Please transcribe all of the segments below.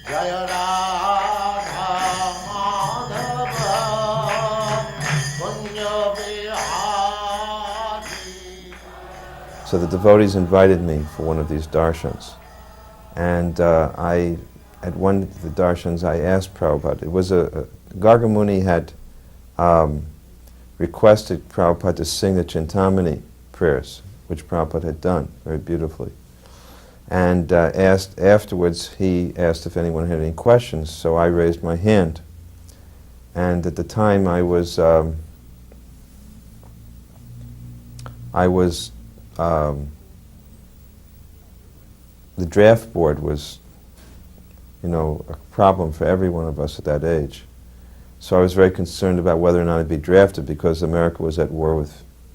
Jaya Radha Madhava Kunja Bihari. So the devotees invited me for one of these darshans. And at one of the darshans, I asked Prabhupada, it was Gargamuni had requested Prabhupada to sing the Chintamani prayers, which Prabhupada had done very beautifully. And afterwards, he asked if anyone had any questions, so I raised my hand. And at the time, the draft board was, a problem for every one of us at that age. So I was very concerned about whether or not I'd be drafted because America was at war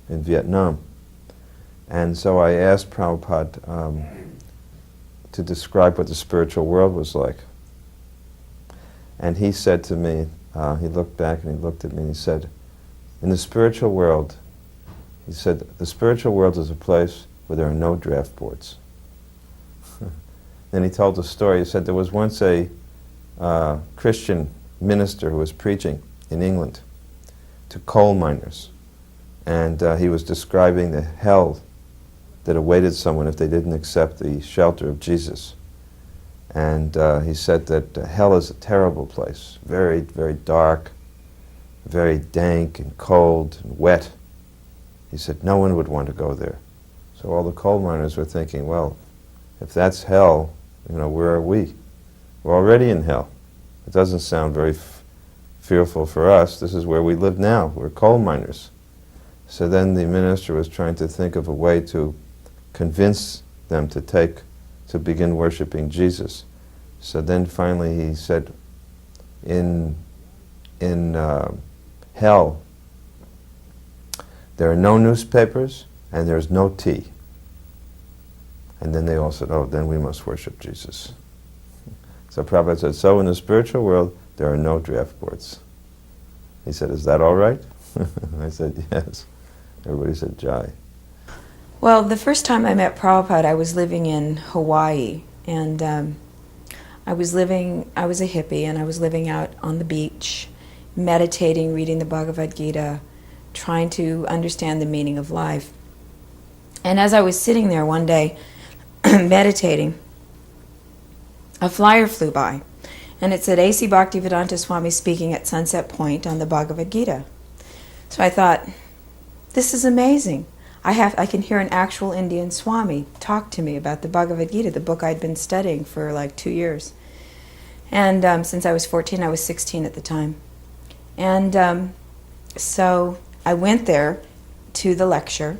in Vietnam. And so I asked Prabhupada to describe what the spiritual world was like. And he said to me, he looked back and he looked at me and he said, in the spiritual world, he said, the spiritual world is a place where there are no draft boards. Then he told a story. He said there was once a Christian minister who was preaching in England to coal miners. And he was describing the hell that awaited someone if they didn't accept the shelter of Jesus. And he said that hell is a terrible place, very, very dark, very dank and cold and wet. He said no one would want to go there. So all the coal miners were thinking, well, if that's hell, where are we? We're already in hell. It doesn't sound very fearful for us. This is where we live now. We're coal miners. So then the minister was trying to think of a way to convince them to begin worshiping Jesus. So then finally he said, in hell, there are no newspapers and there's no tea. And then they all said, oh, then we must worship Jesus. So Prabhupada said, so in the spiritual world, there are no draft boards. He said, is that all right? I said, yes. Everybody said, Jai. Well, the first time I met Prabhupada, I was living in Hawaii, and I was a hippie, and I was living out on the beach, meditating, reading the Bhagavad Gita, trying to understand the meaning of life. And as I was sitting there one day, meditating, a flyer flew by, and it said, A.C. Bhaktivedanta Swami speaking at Sunset Point on the Bhagavad Gita. So I thought, this is amazing. I can hear an actual Indian Swami talk to me about the Bhagavad Gita, the book I'd been studying for like 2 years. And since I was 14, I was 16 at the time. And so I went there to the lecture,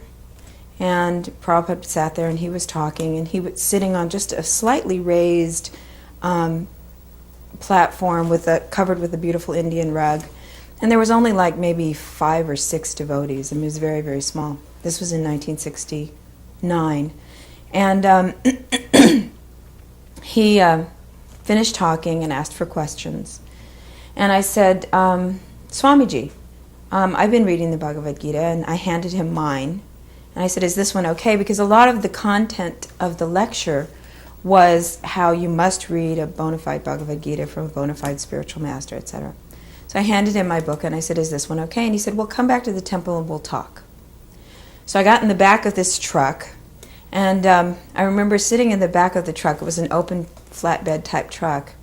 and Prabhupada sat there and he was talking, and he was sitting on just a slightly raised platform covered with a beautiful Indian rug. And there was only like maybe 5 or 6 devotees. I mean, it was very, very small. This was in 1969. And he finished talking and asked for questions. And I said, Swamiji, I've been reading the Bhagavad Gita, and I handed him mine. And I said, is this one okay? Because a lot of the content of the lecture was how you must read a bona fide Bhagavad Gita from a bona fide spiritual master, etc. So I handed him my book, and I said, is this one okay? And he said, well, come back to the temple and we'll talk. So I got in the back of this truck, and I remember sitting in the back of the truck. It was an open flatbed type truck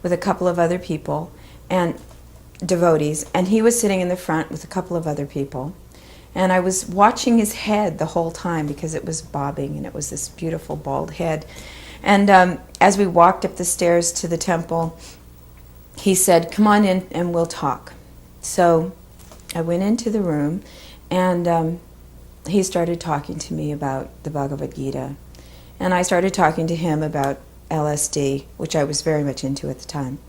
with a couple of other people and devotees, and he was sitting in the front with a couple of other people. And I was watching his head the whole time because it was bobbing, and it was this beautiful bald head. And as we walked up the stairs to the temple, he said, come on in and we'll talk. So I went into the room, and he started talking to me about the Bhagavad Gita. And I started talking to him about LSD, which I was very much into at the time,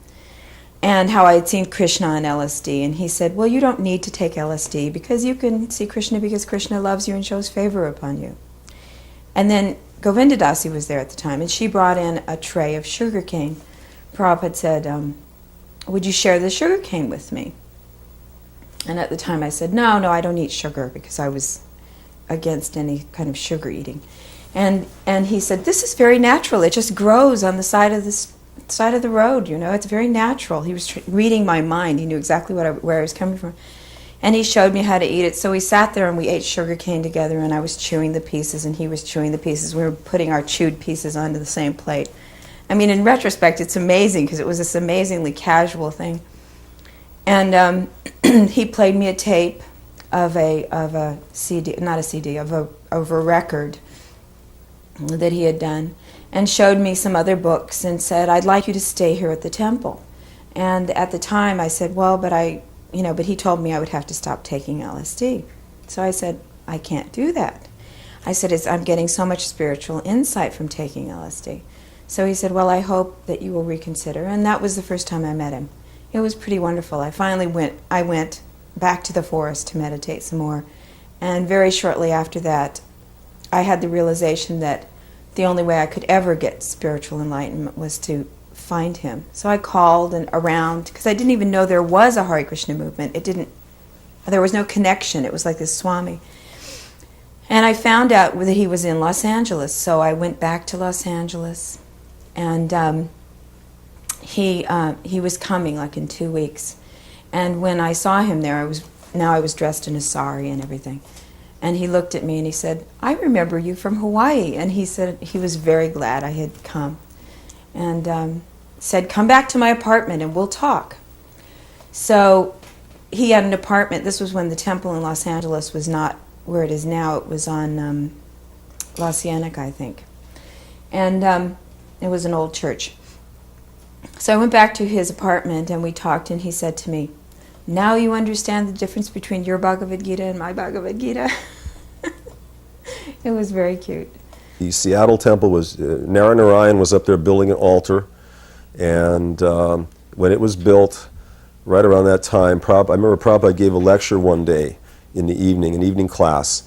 and how I had seen Krishna on LSD. And he said, well, you don't need to take LSD because you can see Krishna because Krishna loves you and shows favor upon you. And then Govinda Dasi was there at the time, and she brought in a tray of sugar cane. Prabhupada said, would you share the sugar cane with me? And at the time I said, no, I don't eat sugar, because I was against any kind of sugar eating. And he said, this is very natural. It just grows on the side of this side of the road, it's very natural. He was reading my mind. He knew exactly where I was coming from. And he showed me how to eat it. So we sat there and we ate sugar cane together, and I was chewing the pieces and he was chewing the pieces. We were putting our chewed pieces onto the same plate. I mean, in retrospect, it's amazing because it was this amazingly casual thing. And he played me a tape of a CD, not a CD, of a record that he had done, and showed me some other books and said, "I'd like you to stay here at the temple." And at the time I said, "Well, but but he told me I would have to stop taking LSD." So I said, "I can't do that." I said, "I'm getting so much spiritual insight from taking LSD." So he said, "Well, I hope that you will reconsider." And that was the first time I met him. It was pretty wonderful. I went back to the forest to meditate some more. And very shortly after that, I had the realization that the only way I could ever get spiritual enlightenment was to find him. So I called around, because I didn't even know there was a Hare Krishna movement. There was no connection. It was like this Swami. And I found out that he was in Los Angeles. So I went back to Los Angeles, and he was coming like in 2 weeks. And when I saw him there, I was dressed in a sari and everything. And he looked at me and he said, "I remember you from Hawaii." And he said he was very glad I had come. And said, "Come back to my apartment and we'll talk." So he had an apartment. This was when the temple in Los Angeles was not where it is now. It was on La Cienega, I think. And it was an old church. So I went back to his apartment and we talked, and he said to me, "Now you understand the difference between your Bhagavad Gita and my Bhagavad Gita." It was very cute. The Seattle temple was, Narayan was up there building an altar, and when it was built, right around that time, I remember Prabhupada gave a lecture one day in the evening, an evening class,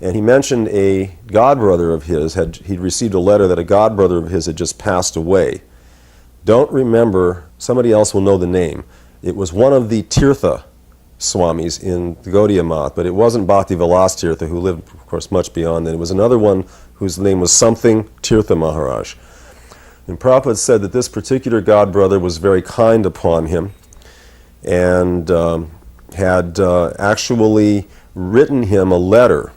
and he mentioned a godbrother of his, he'd received a letter that a godbrother of his had just passed away. Don't remember, somebody else will know the name. It was one of the Tirtha Swamis in the Gaudiya Math, but it wasn't Bhakti Vilas Tirtha, who lived, of course, much beyond that. It was another one whose name was something Tirtha Maharaj. And Prabhupada said that this particular godbrother was very kind upon him and had actually written him a letter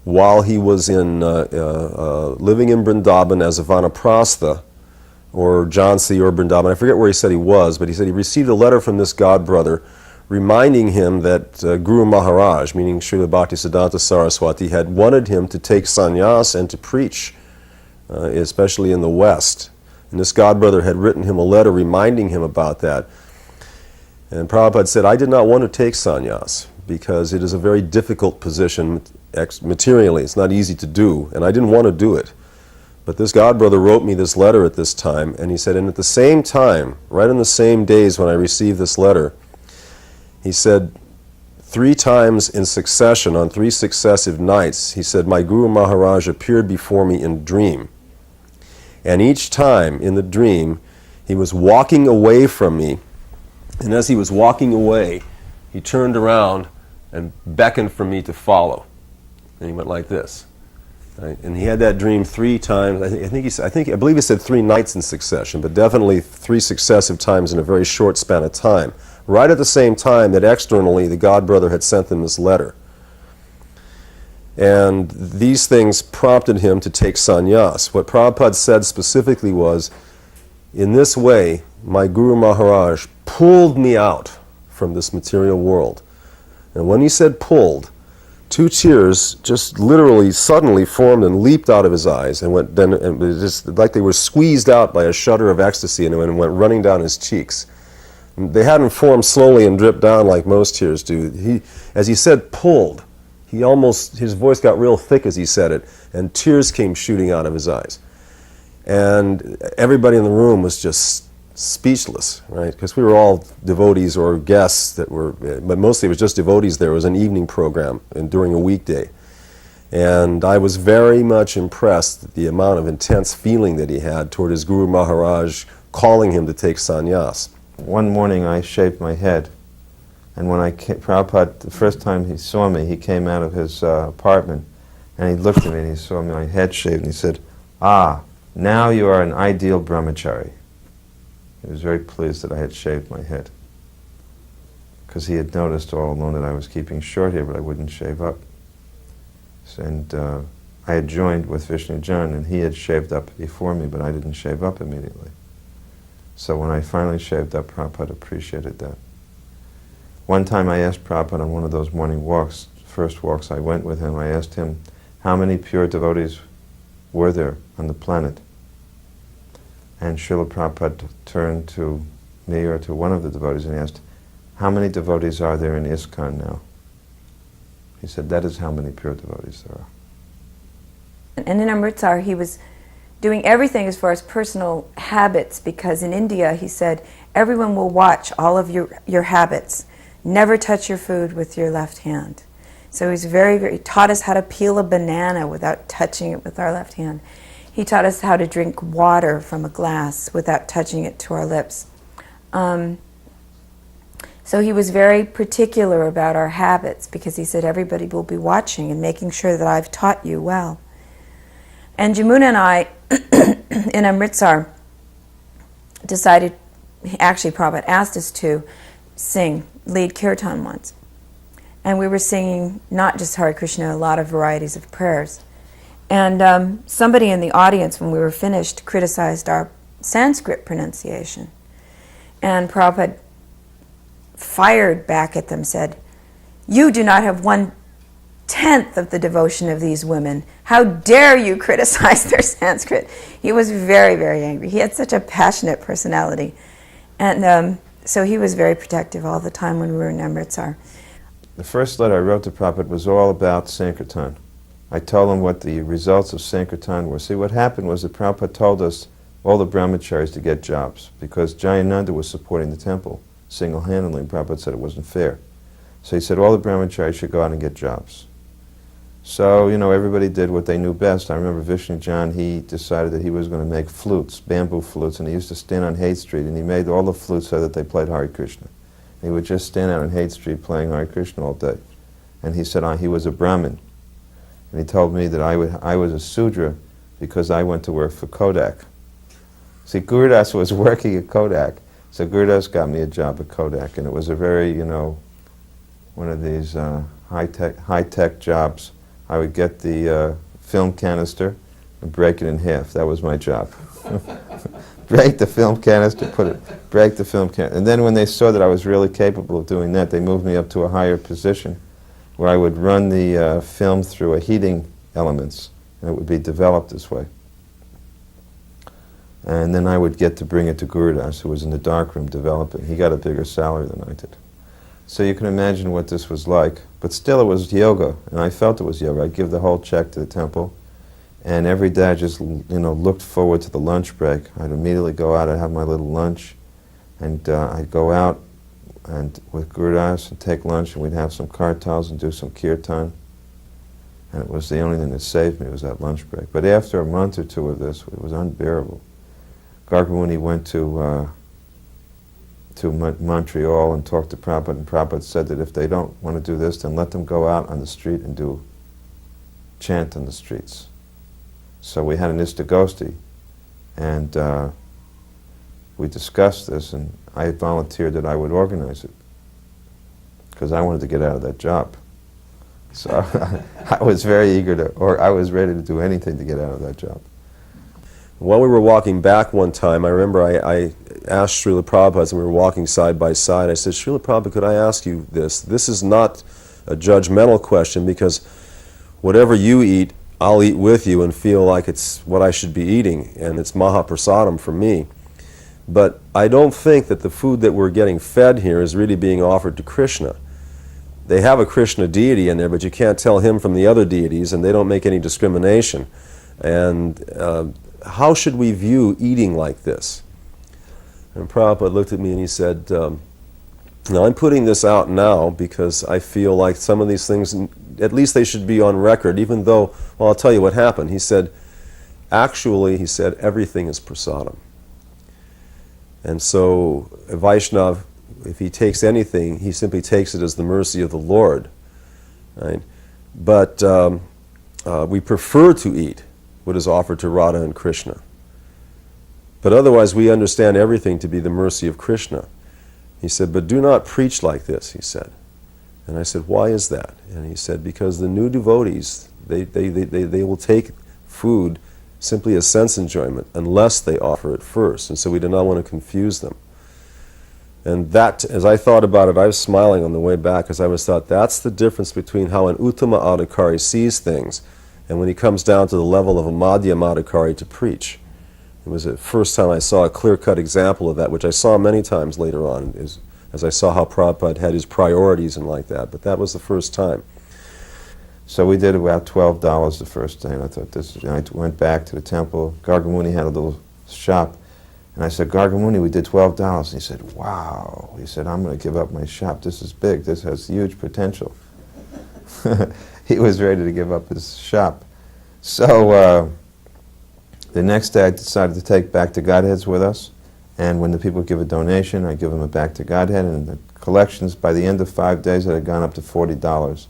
while he was living in Vrindavan as a Vanaprastha, or Jhansi or Vrindavan. I forget where he said he was, but he said he received a letter from this godbrother reminding him that Guru Maharaj, meaning Srila Bhaktisiddhanta Saraswati, had wanted him to take sannyas and to preach, especially in the West. And this godbrother had written him a letter reminding him about that. And Prabhupada said, "I did not want to take sannyas because it is a very difficult position materially. It's not easy to do, and I didn't want to do it. But this godbrother wrote me this letter at this time," and he said, and at the same time, right in the same days when I received this letter, he said, 3 times in succession, on 3 successive nights, he said, my Guru Maharaj appeared before me in dream. And each time in the dream, he was walking away from me, and as he was walking away, he turned around and beckoned for me to follow. And he went like this. Right? And he had that dream 3 times. I believe he said 3 nights in succession, but definitely 3 successive times in a very short span of time. Right at the same time that externally the godbrother had sent them this letter. And these things prompted him to take sannyas. What Prabhupada said specifically was, in this way, my Guru Maharaj pulled me out from this material world. And when he said pulled, 2 tears just literally suddenly formed and leaped out of his eyes and went then, and just like they were squeezed out by a shudder of ecstasy, and went running down his cheeks. They hadn't formed slowly and dripped down like most tears do. As he said pulled, his voice got real thick as he said it, and tears came shooting out of his eyes. And everybody in the room was just speechless, right? Because we were all devotees or guests but mostly it was just devotees there. It was an evening program and during a weekday. And I was very much impressed at the amount of intense feeling that he had toward his Guru Maharaj calling him to take sannyas. One morning I shaved my head, and when Prabhupada, the first time he saw me, he came out of his apartment, and he looked at me and he saw my head shaved, and he said, "Ah, now you are an ideal brahmachari." He was very pleased that I had shaved my head, because he had noticed all along that I was keeping short hair, but I wouldn't shave up. And I had joined with Vishnu Jan, and he had shaved up before me, but I didn't shave up immediately. So when I finally shaved up, Prabhupada appreciated that. One time I asked Prabhupada on one of those morning walks, first walks I went with him, I asked him, how many pure devotees were there on the planet? And Srila Prabhupada turned to me or to one of the devotees and asked, how many devotees are there in ISKCON now? He said, that is how many pure devotees there are. And in Amritsar, he was doing everything as far as personal habits, because in India, he said, everyone will watch all of your habits. Never touch your food with your left hand. So he's he taught us how to peel a banana without touching it with our left hand. He taught us how to drink water from a glass without touching it to our lips. So he was very particular about our habits, because he said everybody will be watching and making sure that I've taught you well. And Jamuna and I, in Amritsar, decided, actually Prabhupada asked us to lead kirtan once. And we were singing not just Hare Krishna, a lot of varieties of prayers. And somebody in the audience, when we were finished, criticized our Sanskrit pronunciation. And Prabhupada fired back at them, said, you do not have 1/10 of the devotion of these women. How dare you criticize their Sanskrit? He was very, very angry. He had such a passionate personality. And so he was very protective all the time when we were in Amritsar. The first letter I wrote to Prabhupada was all about Sankirtan. I told him what the results of Sankirtan were. See, what happened was that Prabhupada told us, all the brahmacharis, to get jobs, because Jayananda was supporting the temple single-handedly, and Prabhupada said it wasn't fair. So he said all the brahmacharis should go out and get jobs. So, everybody did what they knew best. I remember Vishnu Jan, he decided that he was going to make flutes, bamboo flutes, and he used to stand on Haight Street, and he made all the flutes so that they played Hare Krishna. He would just stand out on Haight Street playing Hare Krishna all day. And he said he was a Brahmin. And he told me that I was a Sudra because I went to work for Kodak. See, Gurudas was working at Kodak, so Gurudas got me a job at Kodak, and it was a very, one of these high-tech jobs. I would get the film canister and break it in half. That was my job. Break the film canister, break the film canister. And then when they saw that I was really capable of doing that, they moved me up to a higher position where I would run the film through a heating elements, and it would be developed this way. And then I would get to bring it to Gurudas, who was in the darkroom developing. He got a bigger salary than I did. So you can imagine what this was like. But still it was yoga, and I felt it was yoga. I'd give the whole check to the temple, and every day I just looked forward to the lunch break. I'd immediately go out, I'd have my little lunch, and I'd go out and with Gurudas and take lunch, and we'd have some kartals and do some kirtan. And it was the only thing that saved me was that lunch break. But after a month or two of this, it was unbearable. Gargavuni went to Montreal and talked to Prabhupada, and Prabhupada said that if they don't want to do this, then let them go out on the street and chant on the streets. So we had an Istagosti, and we discussed this, and I volunteered that I would organize it, because I wanted to get out of that job. So I was very eager I was ready to do anything to get out of that job. While we were walking back one time, I remember I asked Srila Prabhupada, as we were walking side by side, I said, Srila Prabhupada, could I ask you this? This is not a judgmental question, because whatever you eat, I'll eat with you and feel like it's what I should be eating, and it's Mahaprasadam for me. But I don't think that the food that we're getting fed here is really being offered to Krishna. They have a Krishna deity in there, but you can't tell him from the other deities, and they don't make any discrimination. And how should we view eating like this? And Prabhupada looked at me and he said, now I'm putting this out now because I feel like some of these things, at least they should be on record, even though, well, I'll tell you what happened. He said, actually, he said, everything is prasadam. And so a Vaishnav, if he takes anything, he simply takes it as the mercy of the Lord. Right? But we prefer to eat what is offered to Radha and Krishna. But otherwise we understand everything to be the mercy of Krishna. He said, but do not preach like this, he said. And I said, why is that? And he said, because the new devotees, they will take food simply as sense enjoyment unless they offer it first. And so we do not want to confuse them. And that, as I thought about it, I was smiling on the way back because I was thought that's the difference between how an Uttama Adhikari sees things and when he comes down to the level of a Madhyama Adhikari to preach. It was the first time I saw a clear-cut example of that, which I saw many times later on, as I saw how Prabhupada had his priorities and like that. But that was the first time. So we did about $12 the first day, and I thought this. And I went back to the temple. Gargamuni had a little shop, and I said, Gargamuni, we did $12. And he said, wow. He said, I'm going to give up my shop. This is big. This has huge potential. He was ready to give up his shop. So the next day I decided to take Back to Godheads with us, and when the people give a donation, I give them a Back to Godhead, and the collections by the end of 5 days had gone up to $40.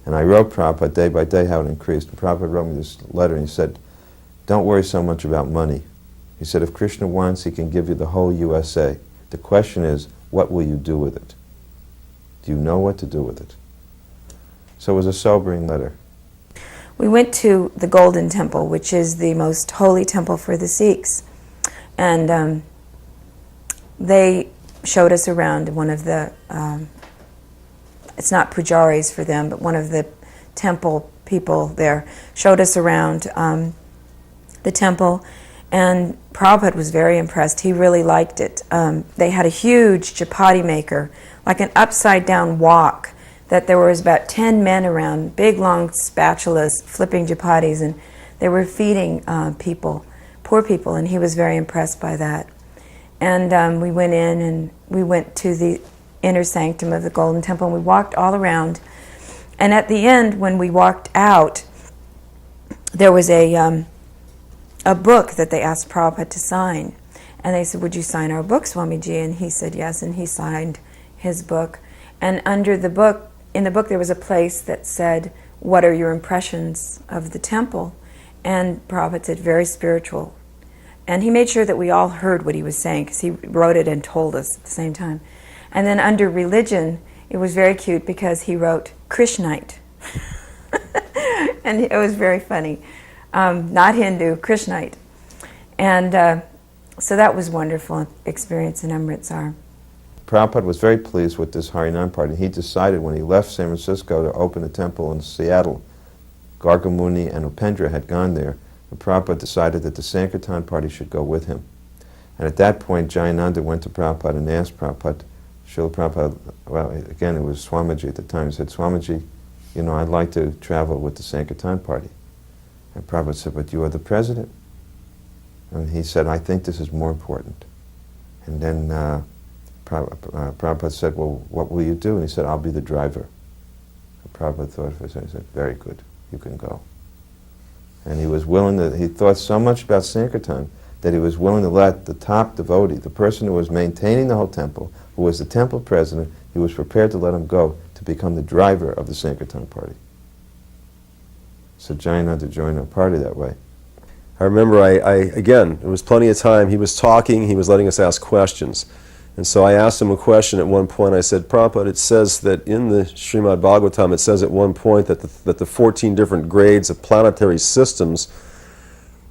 And I wrote Prabhupada day by day how it increased. And Prabhupada wrote me this letter, and he said, don't worry so much about money. He said, if Krishna wants, he can give you the whole USA. The question is, what will you do with it? Do you know what to do with it? So it was a sobering letter. We went to the Golden Temple, which is the most holy temple for the Sikhs. And they showed us around one of the, it's not pujaris for them, but one of the temple people there showed us around the temple. And Prabhupada was very impressed. He really liked it. They had a huge chapati maker, like an upside-down wok, that there was about 10 men around, big long spatulas, flipping chapatis, and they were feeding people, poor people, and he was very impressed by that. And we went in, and we went to the inner sanctum of the Golden Temple, and we walked all around. And at the end, when we walked out, there was a book that they asked Prabhupada to sign. And they said, would you sign our book, Swamiji? And he said yes, and he signed his book. And under the book, in the book there was a place that said, what are your impressions of the temple? And Prabhupada said, very spiritual. And he made sure that we all heard what he was saying, because he wrote it and told us at the same time. And then under religion, it was very cute because he wrote Krishnite. And it was very funny. Not Hindu, Krishnite. And so that was a wonderful experience in Amritsar. Prabhupada was very pleased with this Harinam party. He decided when he left San Francisco to open a temple in Seattle, Gargamuni and Upendra had gone there, and Prabhupada decided that the Sankirtan party should go with him. And at that point, Jayananda went to Prabhupada and asked Prabhupada, Srila Prabhupada, well, again, it was Swamiji at the time, he said, Swamiji, you know, I'd like to travel with the Sankirtan party. And Prabhupada said, but you are the president. And he said, I think this is more important. And then Prabhupada said, well, what will you do? And he said, I'll be the driver. And Prabhupada thought for a second, he said, very good, you can go. And he was willing to, he thought so much about Sankirtan that he was willing to let the top devotee, the person who was maintaining the whole temple, who was the temple president, he was prepared to let him go to become the driver of the Sankirtan party. So Jayananda joined our party that way. I remember again, there was plenty of time. He was talking, he was letting us ask questions. And so I asked him a question at one point. I said, Prabhupada, it says that in the Srimad Bhagavatam, it says at one point that the 14 different grades of planetary systems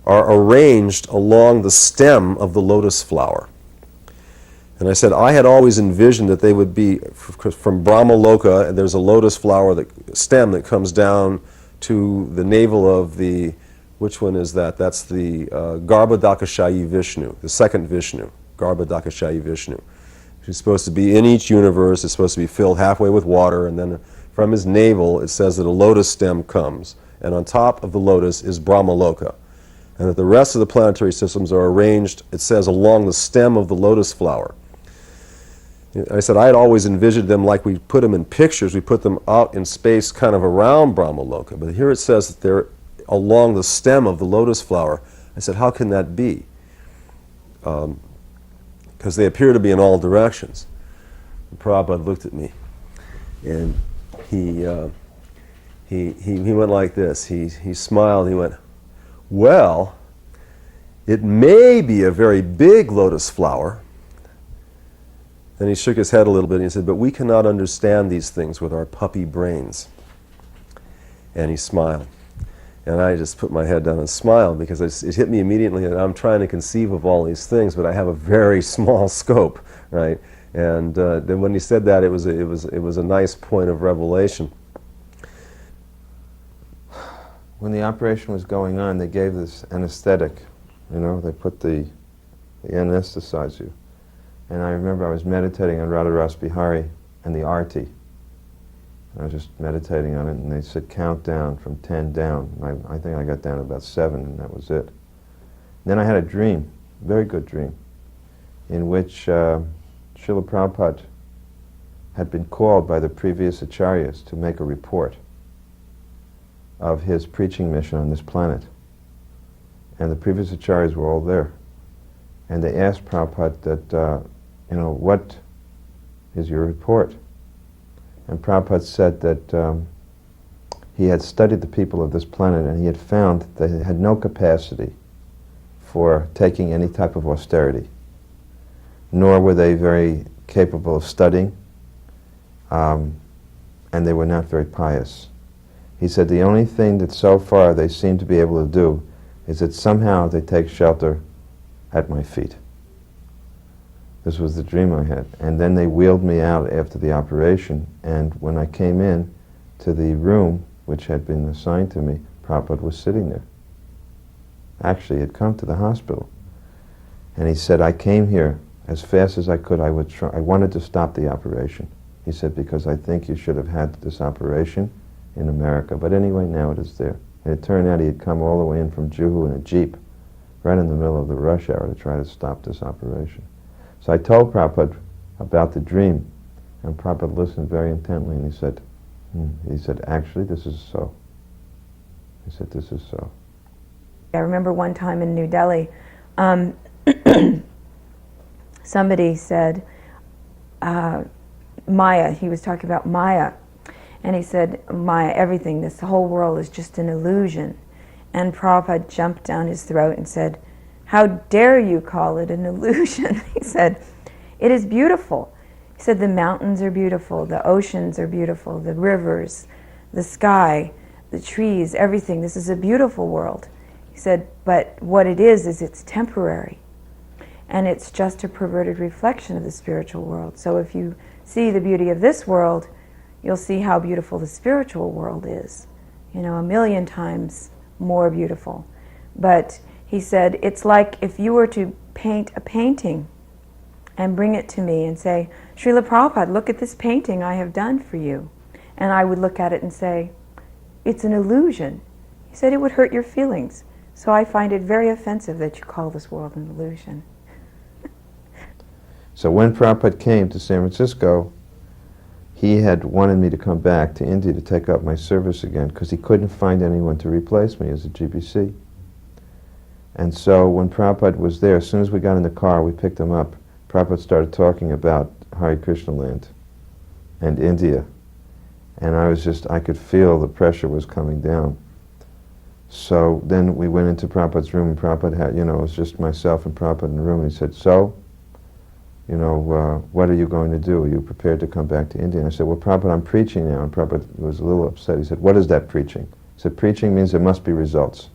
are arranged along the stem of the lotus flower. And I said, I had always envisioned that they would be from Brahmaloka, and there's a lotus flower stem that comes down to the navel of the, which one is that? That's the Garbhodakashayi Vishnu, the second Vishnu, Garbhodakashayi Vishnu. He's supposed to be in each universe, it's supposed to be filled halfway with water, and then from his navel it says that a lotus stem comes, and on top of the lotus is Brahmaloka. And that the rest of the planetary systems are arranged, it says, along the stem of the lotus flower. I said, I had always envisioned them like we put them in pictures, we put them out in space kind of around Brahmaloka, but here it says that they're along the stem of the lotus flower. I said, how can that be? Because they appear to be in all directions. And Prabhupada looked at me, and he went like this. He smiled, he went, well, It may be a very big lotus flower. Then he shook his head a little bit and he said, but we cannot understand these things with our puppy brains. And he smiled. And I just put my head down and smiled because it hit me immediately that I'm trying to conceive of all these things, but I have a very small scope, right? And then when he said that, it was a nice point of revelation. When the operation was going on, they gave this anesthetic. You know, they anesthetize you. And I remember I was meditating on Radha Ras Bihari and the Arti. I was just meditating on it, and they said count down from 10 down. And I think I got down to about 7, and that was it. Then I had a dream, a very good dream, in which Srila Prabhupada had been called by the previous acharyas to make a report of his preaching mission on this planet. And the previous acharyas were all there. And they asked Prabhupada that, what is your report? And Prabhupada said that he had studied the people of this planet and he had found that they had no capacity for taking any type of austerity, nor were they very capable of studying, and they were not very pious. He said the only thing that so far they seem to be able to do is that somehow they take shelter at my feet. This was the dream I had. And then they wheeled me out after the operation, and when I came in to the room which had been assigned to me, Prabhupada was sitting there. Actually, he had come to the hospital. And he said, I came here as fast as I could. I wanted to stop the operation. He said, because I think you should have had this operation in America. But anyway, now it is there. And it turned out he had come all the way in from Juhu in a jeep, right in the middle of the rush hour, to try to stop this operation. So I told Prabhupada about the dream, and Prabhupada listened very intently, and he said, actually, this is so. He said, this is so. I remember one time in New Delhi, somebody said, Maya, he was talking about Maya, and he said, Maya, everything, this whole world is just an illusion. And Prabhupada jumped down his throat and said, how dare you call it an illusion? He said, it is beautiful. He said, the mountains are beautiful, the oceans are beautiful, the rivers, the sky, the trees, everything. This is a beautiful world. He said, but what it is it's temporary. And it's just a perverted reflection of the spiritual world. So if you see the beauty of this world, you'll see how beautiful the spiritual world is. 1,000,000 times more beautiful. But he said, it's like if you were to paint a painting and bring it to me and say, Srila Prabhupada, look at this painting I have done for you. And I would look at it and say, it's an illusion. He said, it would hurt your feelings. So I find it very offensive that you call this world an illusion. So when Prabhupada came to San Francisco, he had wanted me to come back to India to take up my service again because he couldn't find anyone to replace me as a GBC. And so when Prabhupada was there, as soon as we got in the car, we picked him up, Prabhupada started talking about Hare Krishna land and India. And I could feel the pressure was coming down. So then we went into Prabhupada's room, and Prabhupada had, it was just myself and Prabhupada in the room, and he said, so, what are you going to do? Are you prepared to come back to India? And I said, well, Prabhupada, I'm preaching now. And Prabhupada was a little upset. He said, what is that preaching? He said, preaching means there must be results.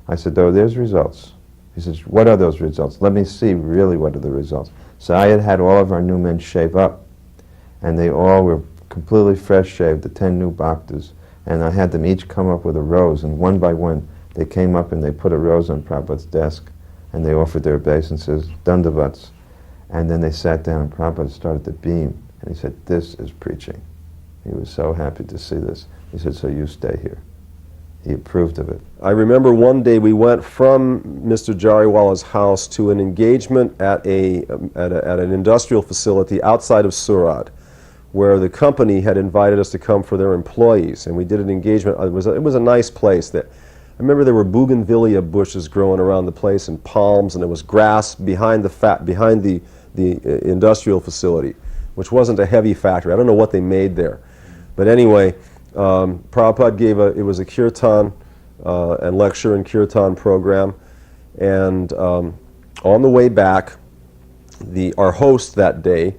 I said, oh, there's results. He says, what are those results? Let me see really what are the results. So I had all of our new men shave up, and they all were completely fresh shaved, the 10 new bhaktas, and I had them each come up with a rose, and one by one they came up and they put a rose on Prabhupada's desk, and they offered their obeisances, dandavats, and then they sat down and Prabhupada started to beam, and he said, this is preaching. He was so happy to see this. He said, so you stay here. He approved of it. I remember one day we went from Mr. Jariwala's house to an engagement at an industrial facility outside of Surat, where the company had invited us to come for their employees, and we did an engagement. It was a nice place. I remember there were bougainvillea bushes growing around the place and palms, and there was grass behind the industrial facility, which wasn't a heavy factory. I don't know what they made there, but anyway. Prabhupada it was a kirtan and lecture and kirtan program, And on the way back, our host that day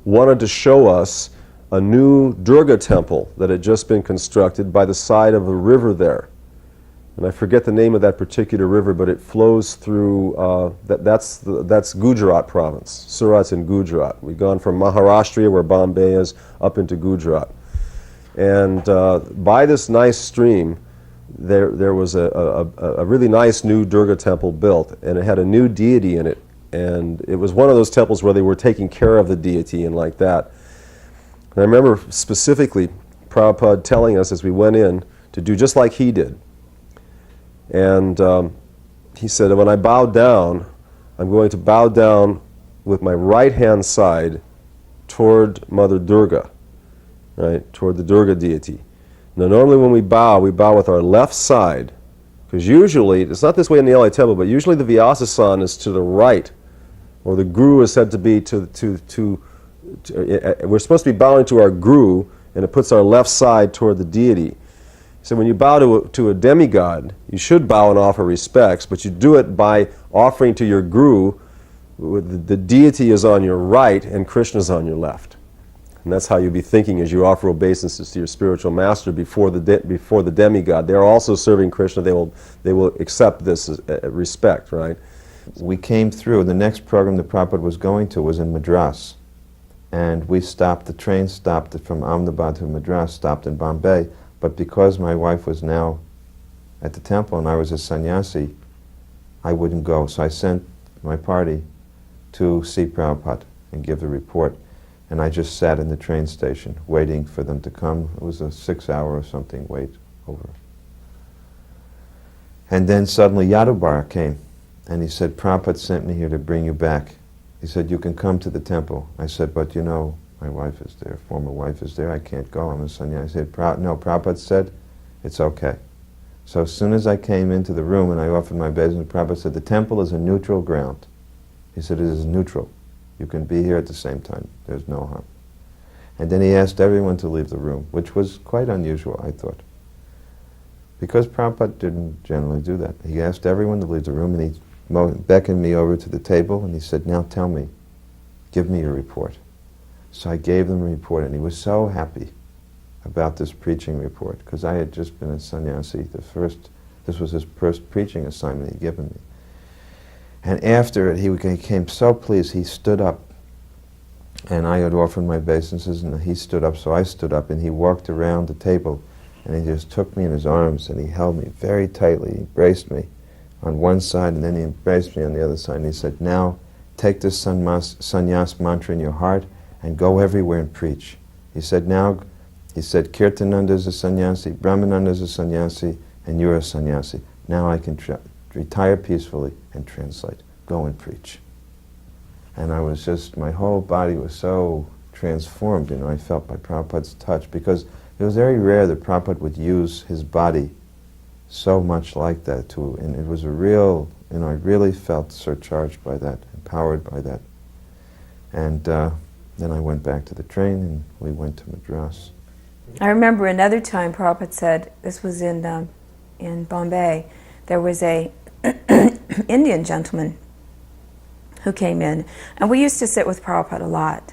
wanted to show us a new Durga temple that had just been constructed by the side of a river there. And I forget the name of that particular river, but it flows through, that's Gujarat province. Surat's in Gujarat. We've gone from Maharashtra, where Bombay is, up into Gujarat. And by this nice stream, there was a really nice new Durga temple built, and it had a new deity in it. And it was one of those temples where they were taking care of the deity and like that. And I remember specifically Prabhupada telling us as we went in to do just like he did. And he said, when I bow down, I'm going to bow down with my right-hand side toward Mother Durga, right, toward the Durga deity. Now, normally when we bow with our left side, because usually, it's not this way in the LA temple, but usually the Vyasasana is to the right, or the Guru is said to be we're supposed to be bowing to our Guru, and it puts our left side toward the deity. So when you bow to a demigod, you should bow and offer respects, but you do it by offering to your Guru. The deity is on your right and Krishna is on your left. And that's how you'll be thinking as you offer obeisances to your spiritual master before the demigod. They're also serving Krishna. They will accept this as respect, right? We came through. The next program that Prabhupada was going to was in Madras. And we stopped, the train stopped from Ahmedabad to Madras, stopped in Bombay. But because my wife was now at the temple and I was a sannyasi, I wouldn't go. So I sent my party to see Prabhupada and give the report. And I just sat in the train station waiting for them to come. It was a 6-hour or something wait over. And then suddenly Yadubar came. And he said, Prabhupada sent me here to bring you back. He said, you can come to the temple. I said, but you know, my wife is there, former wife is there, I can't go, I'm a sannyasi. I said, no, Prabhupada said, it's okay. So as soon as I came into the room and I offered my obeisance, Prabhupada said, the temple is a neutral ground. He said, it is neutral. You can be here at the same time, there's no harm. And then he asked everyone to leave the room, which was quite unusual, I thought. Because Prabhupada didn't generally do that. He asked everyone to leave the room and he beckoned me over to the table and he said, now tell me, give me your report. So I gave them a report and he was so happy about this preaching report because I had just been a sannyasi. This was his first preaching assignment he'd given me. And after it, he became so pleased, he stood up and I had offered my obeisances and he stood up, so I stood up and he walked around the table and he just took me in his arms and he held me very tightly, he embraced me on one side and then he embraced me on the other side and he said, now take this sannyas mantra in your heart and go everywhere and preach. He said, Kirtananda is a sannyasi, Brahmananda is a sannyasi, and you're a sannyasi. Now I can retire peacefully and translate. Go and preach. And I was just, my whole body was so transformed, you know, I felt by Prabhupada's touch, because it was very rare that Prabhupada would use his body so much like that and it was a real, you know, I really felt surcharged by that, empowered by that. And then I went back to the train and we went to Madras. I remember another time Prabhupada said, this was in Bombay, there was a Indian gentleman who came in, and we used to sit with Prabhupada a lot.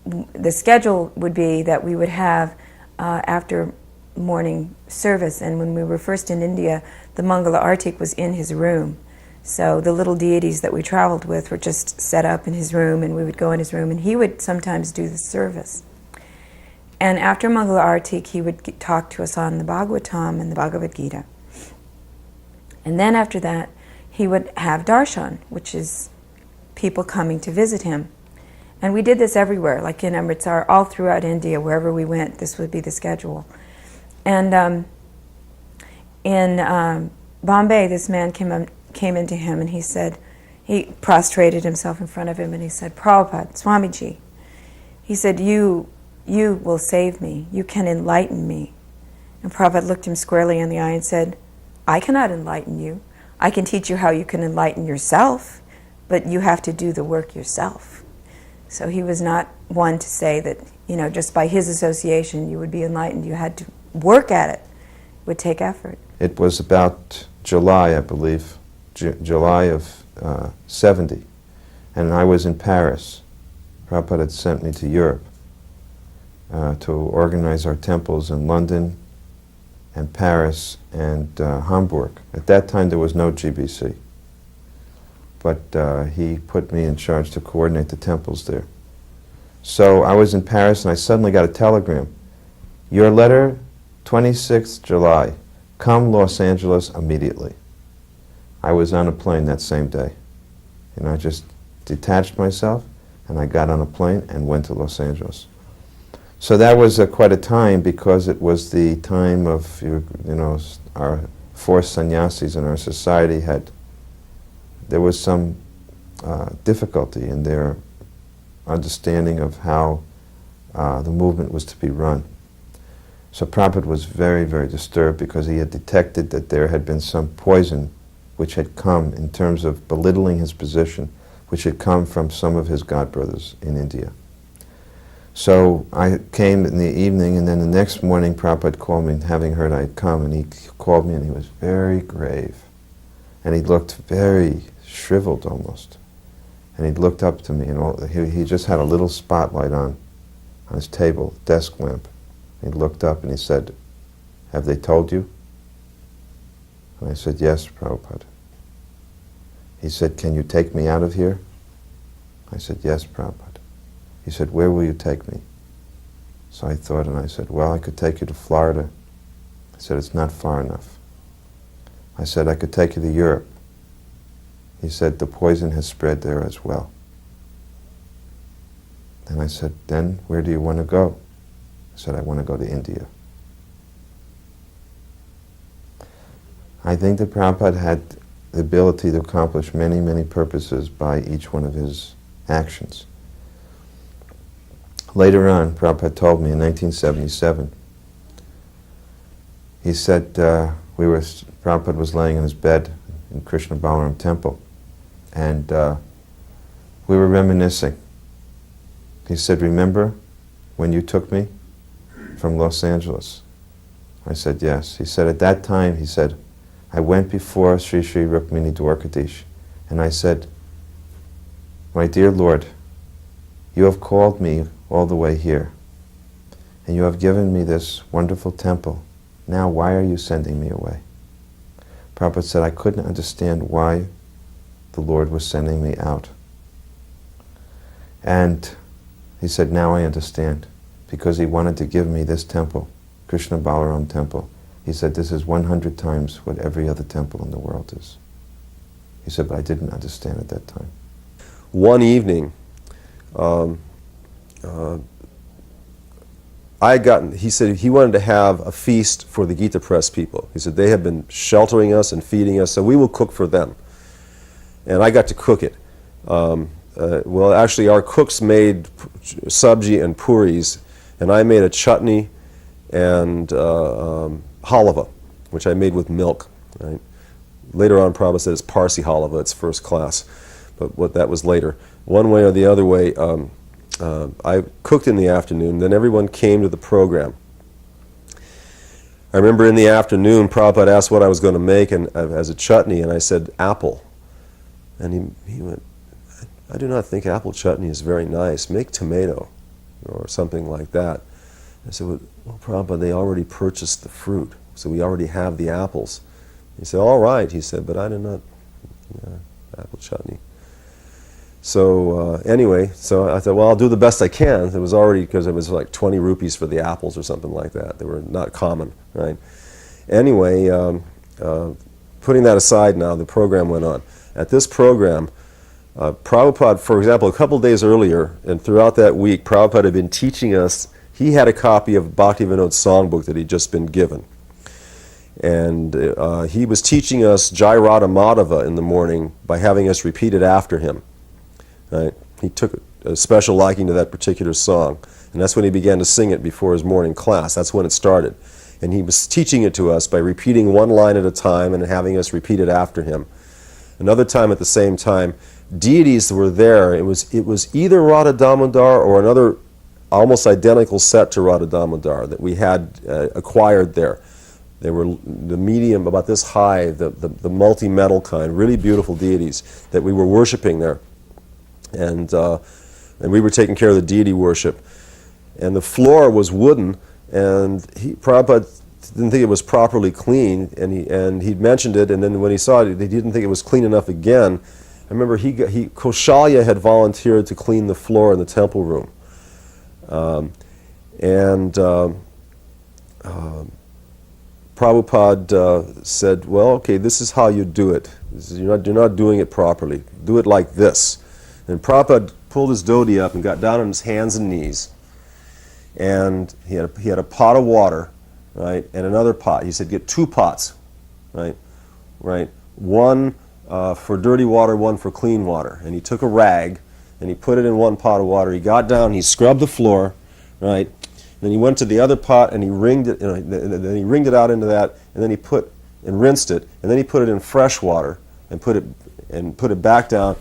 The schedule would be that we would have after morning service, and when we were first in India, the Mangala Artik was in his room. So the little deities that we traveled with were just set up in his room, and we would go in his room, and he would sometimes do the service. And after Mangala Artik, he would talk to us on the Bhagavatam and the Bhagavad Gita. And then after that, he would have darshan, which is people coming to visit him. And we did this everywhere, like in Amritsar, all throughout India, wherever we went, this would be the schedule. And in Bombay, this man came into him and he said, he prostrated himself in front of him and he said, Prabhupada, Swamiji, he said, you will save me, you can enlighten me. And Prabhupada looked him squarely in the eye and said, I cannot enlighten you. I can teach you how you can enlighten yourself, but you have to do the work yourself. So he was not one to say that, you know, just by his association you would be enlightened. You had to work at it. It would take effort. It was about July, I believe, July of 70, and I was in Paris. Prabhupada had sent me to Europe to organize our temples in London and Paris and Hamburg. At that time there was no GBC, but he put me in charge to coordinate the temples there. So I was in Paris and I suddenly got a telegram. Your letter, 26th July, come Los Angeles immediately. I was on a plane that same day. And I just detached myself and I got on a plane and went to Los Angeles. So that was quite a time, because it was the time of, you know, our forced sannyasis in our society there was some difficulty in their understanding of how the movement was to be run. So Prabhupada was very, very disturbed, because he had detected that there had been some poison which had come in terms of belittling his position, which had come from some of his godbrothers in India. So I came in the evening, and then the next morning Prabhupada called me, having heard I had come, and he called me and he was very grave. And he looked very shriveled almost. And he looked up to me, and he just had a little spotlight on his table, desk lamp. He looked up and he said, "Have they told you?" And I said, "Yes, Prabhupada." He said, "Can you take me out of here?" I said, "Yes, Prabhupada." He said, "Where will you take me?" So I thought, and I said, "Well, I could take you to Florida." I said, "It's not far enough." I said, "I could take you to Europe." He said, "The poison has spread there as well." And I said, "Then where do you want to go?" I said, "I want to go to India." I think that Prabhupada had the ability to accomplish many, many purposes by each one of his actions. Later on, Prabhupada told me in 1977, he said, Prabhupada was laying in his bed in Krishna Balaram temple, and we were reminiscing. He said, "Remember when you took me from Los Angeles?" I said, "Yes." He said, "At that time," he said, "I went before Sri Sri Rukmini Dwarkadish, and I said, 'My dear Lord, you have called me all the way here, and you have given me this wonderful temple. Now why are you sending me away?'" Prabhupada said, "I couldn't understand why the Lord was sending me out." And he said, "Now I understand, because he wanted to give me this temple, Krishna Balaram temple." He said, "This is 100 times what every other temple in the world is." He said, "But I didn't understand at that time." One evening, he said he wanted to have a feast for the Gita Press people. He said they have been sheltering us and feeding us, so we will cook for them. And I got to cook it. Well, actually, our cooks made sabji and puris, and I made a chutney and halava, which I made with milk. Right? Later on, Prabhupada said it's Parsi halava, it's first class, but that was later. One way or the other way, I cooked in the afternoon, then everyone came to the program. I remember in the afternoon, Prabhupada asked what I was going to make and as a chutney, and I said apple. And he went, "I do not think apple chutney is very nice. Make tomato," or something like that. I said, "Well, Prabhupada, they already purchased the fruit, so we already have the apples." He said, "All right," he said, "but I do not, apple chutney." So anyway, so I thought, well, I'll do the best I can. It was already, because it was like 20 rupees for the apples or something like that. They were not common, right? Anyway, putting that aside now, the program went on. At this program, Prabhupada, for example, a couple days earlier, and throughout that week, Prabhupada had been teaching us. He had a copy of Bhaktivinoda's songbook that he'd just been given. And he was teaching us Jai Radha Madhava in the morning by having us repeat it after him. Right? He took a special liking to that particular song, and that's when he began to sing it before his morning class. That's when it started. And he was teaching it to us by repeating one line at a time and having us repeat it after him. Another time at the same time, deities were there. It was either Radha Damodar or another almost identical set to Radha Damodar that we had acquired there. They were the medium, about this high, the multi-metal kind, really beautiful deities that we were worshiping there. And we were taking care of the deity worship. And the floor was wooden, and Prabhupada didn't think it was properly clean, and he'd mentioned it, and then when he saw it, he didn't think it was clean enough again. I remember Kaushalya had volunteered to clean the floor in the temple room. Prabhupada said, well, okay, this is how you do it. You're not doing it properly. Do it like this. And Prabhupada pulled his dhoti up and got down on his hands and knees. And he had a pot of water, right, and another pot. He said, get 2 pots, right? One for dirty water, one for clean water. And he took a rag and he put it in one pot of water. He got down, he scrubbed the floor, right? Then he went to the other pot and he wringed it. Then he wringed it out into that, and then he rinsed it, and then he put it in fresh water and put it back down,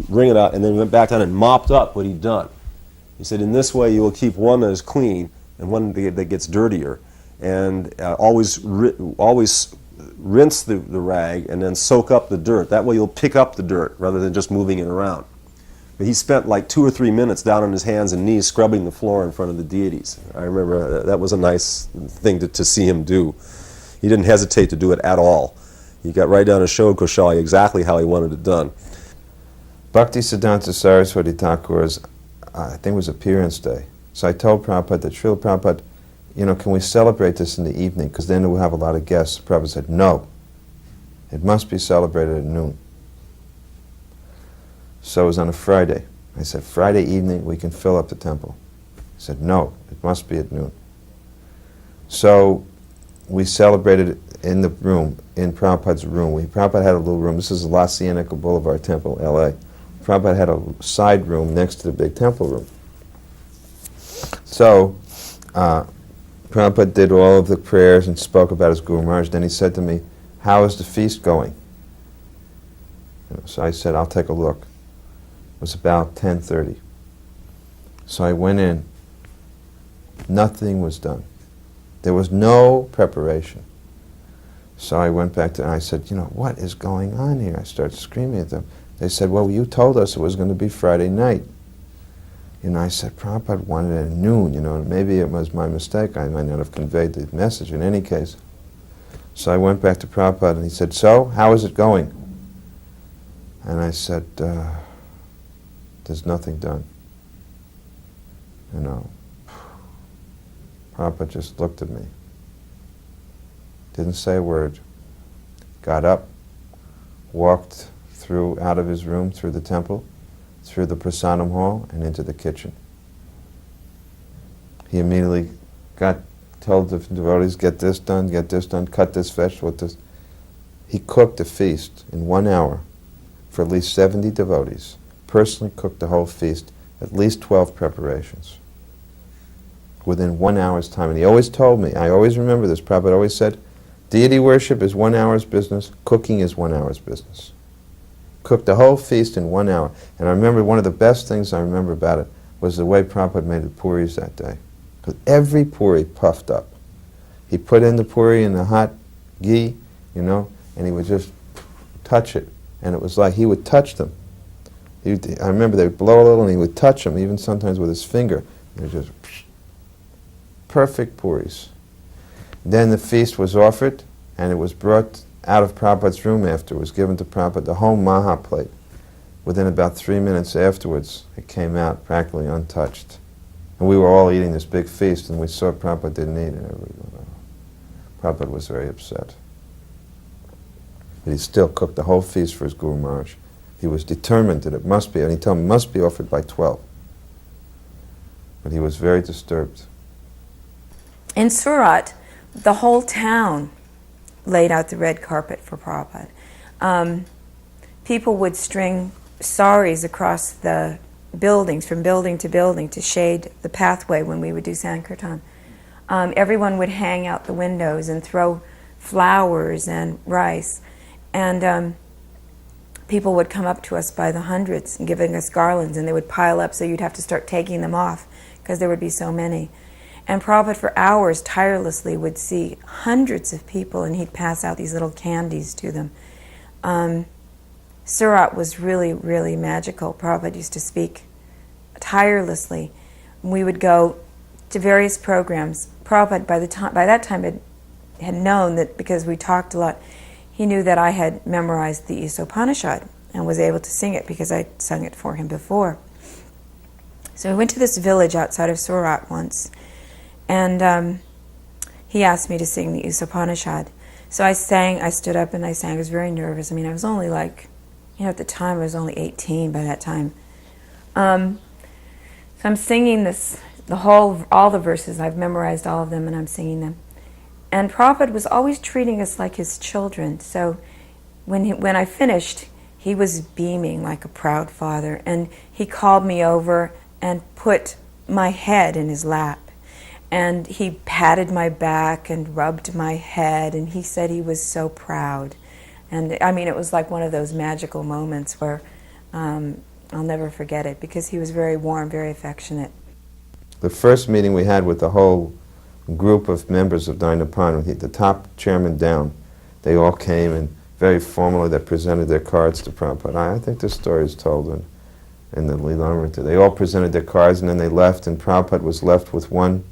wring it out, and then went back down and mopped up what he'd done. He said, in this way you will keep one that is clean and one that gets dirtier, and always rinse the rag and then soak up the dirt. That way you'll pick up the dirt rather than just moving it around. But he spent like 2 or 3 minutes down on his hands and knees scrubbing the floor in front of the deities. I remember that was a nice thing to see him do. He didn't hesitate to do it at all. He got right down and showed Kaushalya exactly how he wanted it done. Bhaktisiddhanta Saraswati Thakur's, I think it was appearance day. So I told Prabhupada that, Srila Prabhupada, can we celebrate this in the evening? Because then we'll have a lot of guests. Prabhupada said, no. It must be celebrated at noon. So it was on a Friday. I said, Friday evening we can fill up the temple. He said, no, it must be at noon. So we celebrated in the room, in Prabhupada's room. Prabhupada had a little room. This is La Cienega Boulevard Temple, L.A. Prabhupada had a side room next to the big temple room. So Prabhupada did all of the prayers and spoke about his Guru Maharaj. Then he said to me, how is the feast going? So I said, I'll take a look. It was about 10:30. So I went in. Nothing was done. There was no preparation. So I went back and I said, what is going on here? I started screaming at them. They said, well, you told us it was going to be Friday night. I said, Prabhupada wanted it at noon, and maybe it was my mistake. I might not have conveyed the message in any case. So I went back to Prabhupada and he said, so, how is it going? And I said, there's nothing done. Prabhupada just looked at me. Didn't say a word. Got up, walked out of his room, through the temple, through the prasadam hall, and into the kitchen. He immediately told the devotees, get this done, cut this vegetable. He cooked a feast in 1 hour for at least 70 devotees. Personally cooked the whole feast, at least 12 preparations, within 1 hour's time. And he always told me, I always remember this, Prabhupada always said, deity worship is 1 hour's business, cooking is 1 hour's business. Cooked the whole feast in 1 hour. And I remember one of the best things I remember about it was the way Prabhupada made the puris that day. Because every puri puffed up. He put in the puri in the hot ghee, and he would just touch it. And it was like he would touch them. I remember they would blow a little and he would touch them, even sometimes with his finger. They were just perfect puris. Then the feast was offered, and it was brought out of Prabhupada's room after. It was given to Prabhupada, the whole Maha plate. Within about 3 minutes afterwards, it came out practically untouched. And we were all eating this big feast, and we saw Prabhupada didn't eat it. Prabhupada was very upset. But he still cooked the whole feast for his Guru Maharaj. He was determined that it must be, and he told him it must be offered by 12. But he was very disturbed. In Surat, the whole town laid out the red carpet for Prabhupada. People would string saris across the buildings, from building to shade the pathway when we would do Sankirtan. Everyone would hang out the windows and throw flowers and rice. And people would come up to us by the hundreds and giving us garlands, and they would pile up, so you'd have to start taking them off because there would be so many. And Prabhupada for hours tirelessly would see hundreds of people, and he'd pass out these little candies to them. Surat was really, really magical. Prabhupada used to speak tirelessly. We would go to various programs. Prabhupada, by that time, had known that, because we talked a lot, he knew that I had memorized the Isopanishad and was able to sing it because I'd sung it for him before. So we went to this village outside of Surat once, and he asked me to sing the Isopanishad. So I stood up and I sang. I was very nervous. I mean, I was only like, at the time I was only 18 by that time. So I'm singing this, all the verses. I've memorized all of them and I'm singing them. And Prabhupada was always treating us like his children. So when I finished, he was beaming like a proud father. And he called me over and put my head in his lap. And he patted my back and rubbed my head. And he said he was so proud. And I mean, it was like one of those magical moments where I'll never forget it, because he was very warm, very affectionate. The first meeting we had with the whole group of members of Dinapan, the top chairman down, they all came and very formally they presented their cards to Prabhupada. I think this story is told in the Lilamrita. They all presented their cards and then they left, and Prabhupada was left with one,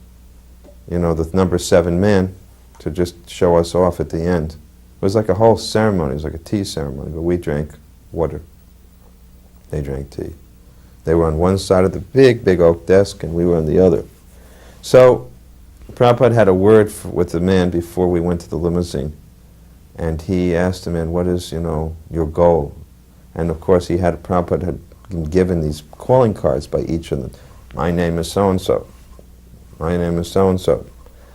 the number 7 man to just show us off at the end. It was like a whole ceremony. It was like a tea ceremony, but we drank water. They drank tea. They were on one side of the big, big oak desk, and we were on the other. So Prabhupada had a word with the man before we went to the limousine, and he asked the man, what is, your goal? And of course Prabhupada had been given these calling cards by each of them. My name is so-and-so. My name is so-and-so.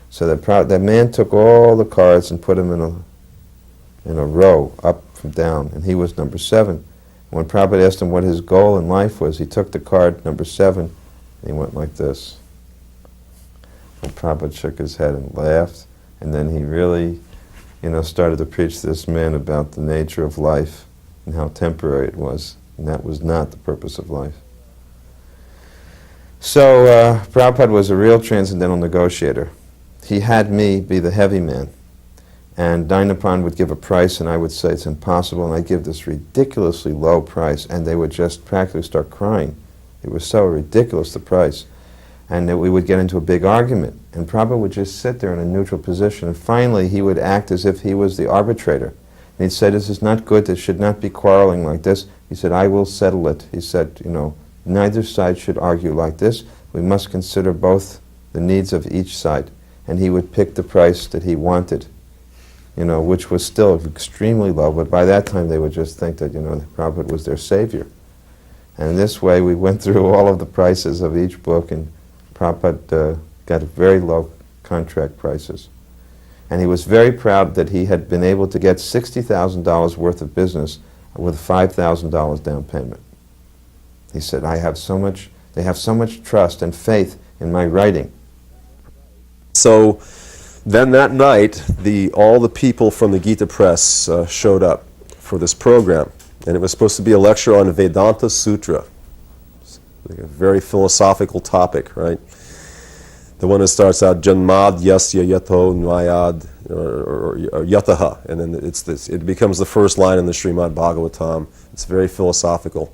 So that man took all the cards and put them in a row, up from down, and he was number 7. When Prabhupada asked him what his goal in life was, he took the card number 7 and he went like this. And Prabhupada shook his head and laughed, and then he really, started to preach to this man about the nature of life and how temporary it was, and that was not the purpose of life. So Prabhupada was a real transcendental negotiator. He had me be the heavy man. And Dinapan would give a price, and I would say it's impossible, and I'd give this ridiculously low price, and they would just practically start crying. It was so ridiculous, the price. And we would get into a big argument, and Prabhupada would just sit there in a neutral position, and finally he would act as if he was the arbitrator. And he'd say, this is not good, this should not be quarreling like this. He said, I will settle it. He said, neither side should argue like this. We must consider both the needs of each side. And he would pick the price that he wanted, which was still extremely low, but by that time they would just think that, Prabhupada was their savior. And in this way we went through all of the prices of each book, and Prabhupada got very low contract prices. And he was very proud that he had been able to get $60,000 worth of business with $5,000 down payment. He said, they have so much trust and faith in my writing. So then that night, all the people from the Gita Press showed up for this program. And it was supposed to be a lecture on Vedanta Sutra. Like a very philosophical topic, right? The one that starts out, Janmad Yasya Yato Nwayad, or Yataha. And then it becomes the first line in the Srimad Bhagavatam. It's very philosophical.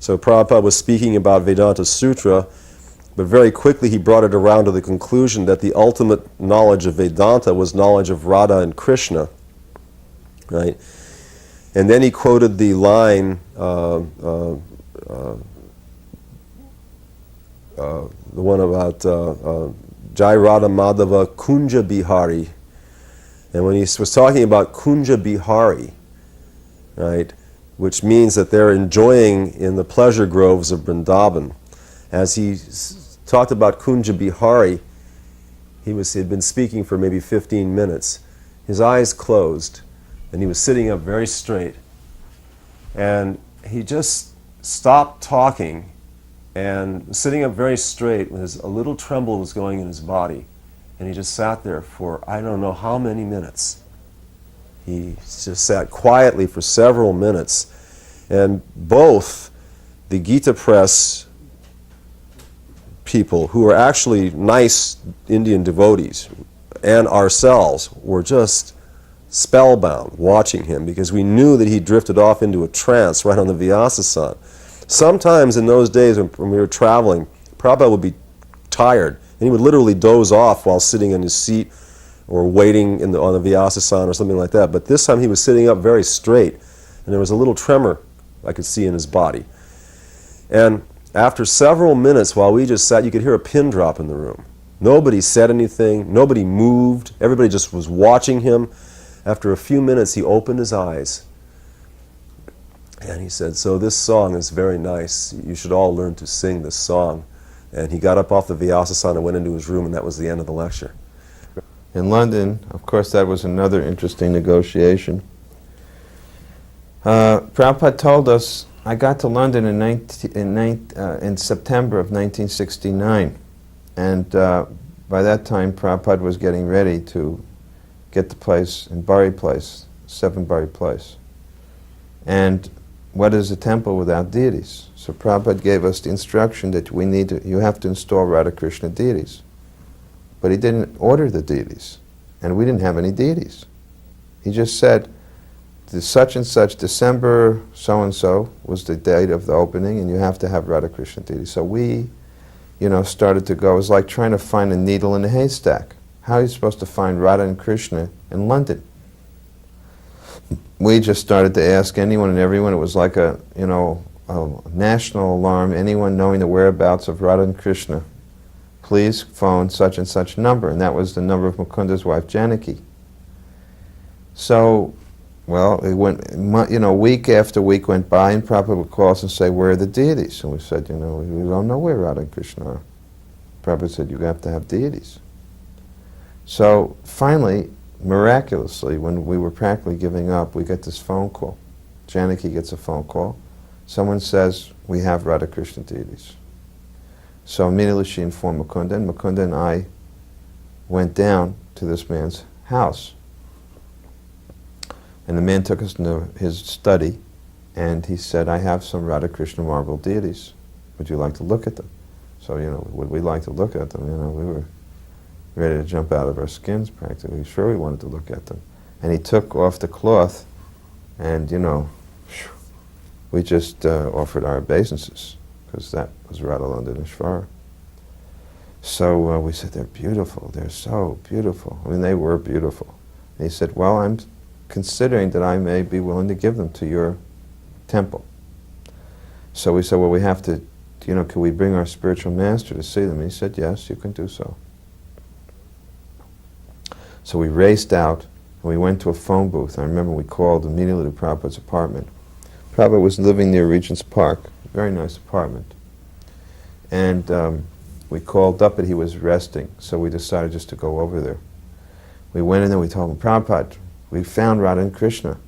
So Prabhupada was speaking about Vedanta Sutra, but very quickly he brought it around to the conclusion that the ultimate knowledge of Vedanta was knowledge of Radha and Krishna, right? And then he quoted the line, the one about Jai Radha Madhava Kunja Bihari. And when he was talking about Kunja Bihari, right, which means that they're enjoying in the pleasure groves of Vrindavan, as he talked about Kunja Bihari, he had been speaking for maybe 15 minutes. His eyes closed, and he was sitting up very straight. And he just stopped talking and sitting up very straight with a little tremble was going in his body. And he just sat there for I don't know how many minutes. He just sat quietly for several minutes. And both the Gita Press people who were actually nice Indian devotees and ourselves were just spellbound watching him, because we knew that he drifted off into a trance right on the Vyasa-san. Sometimes in those days when we were traveling, Prabhupada would be tired, and he would literally doze off while sitting in his seat or waiting on the Vyasa-san or something like that. But this time he was sitting up very straight, and there was a little tremor I could see in his body. And after several minutes, while we just sat, you could hear a pin drop in the room. Nobody said anything, nobody moved, everybody just was watching him. After a few minutes, he opened his eyes, and he said, "So this song is very nice. You should all learn to sing this song." And he got up off the Vyasa-san and went into his room, and that was the end of the lecture. In London, of course, that was another interesting negotiation. Prabhupada told us, I got to London in September of 1969, and by that time Prabhupada was getting ready to get the place in Bury Place, 7 Bury Place. And what is a temple without deities? So Prabhupada gave us the instruction that you have to install Radha Krishna deities. But he didn't order the deities, and we didn't have any deities. He just said, such and such, December so-and-so was the date of the opening, and you have to have Radha Krishna deities. So we, started to go. It was like trying to find a needle in a haystack. How are you supposed to find Radha and Krishna in London? We just started to ask anyone and everyone. It was like a national alarm. Anyone knowing the whereabouts of Radha and Krishna, please phone such and such number. And that was the number of Mukunda's wife, Janaki. So, it went, week after week went by, and Prabhupada would call us and say, "Where are the deities?" And we said, we don't know where Radha and Krishna are. Prabhupada said, "You have to have deities." So finally, miraculously, when we were practically giving up, we get this phone call. Janaki gets a phone call. Someone says, "We have Radha Krishna deities." So immediately she informed Mukunda, and Mukunda and I went down to this man's house. And the man took us into his study, and he said, "I have some Radha Krishna marble deities. Would you like to look at them?" So, would we like to look at them? We were ready to jump out of our skins, practically. Sure, we wanted to look at them. And he took off the cloth, and, we just offered our obeisances, because that was Radhalanda Nishvara. So we said, "They're beautiful. They're so beautiful." I mean, they were beautiful. And he said, "Well, I'm considering that I may be willing to give them to your temple." So we said, "Well, we have to, can we bring our spiritual master to see them?" And he said, "Yes, you can do so." So we raced out, and we went to a phone booth. I remember we called immediately to Prabhupada's apartment. Prabhupada was living near Regent's Park, a very nice apartment. And we called up, and he was resting, so we decided just to go over there. We went in there, we told him, "Prabhupada, we found Radha and Krishna."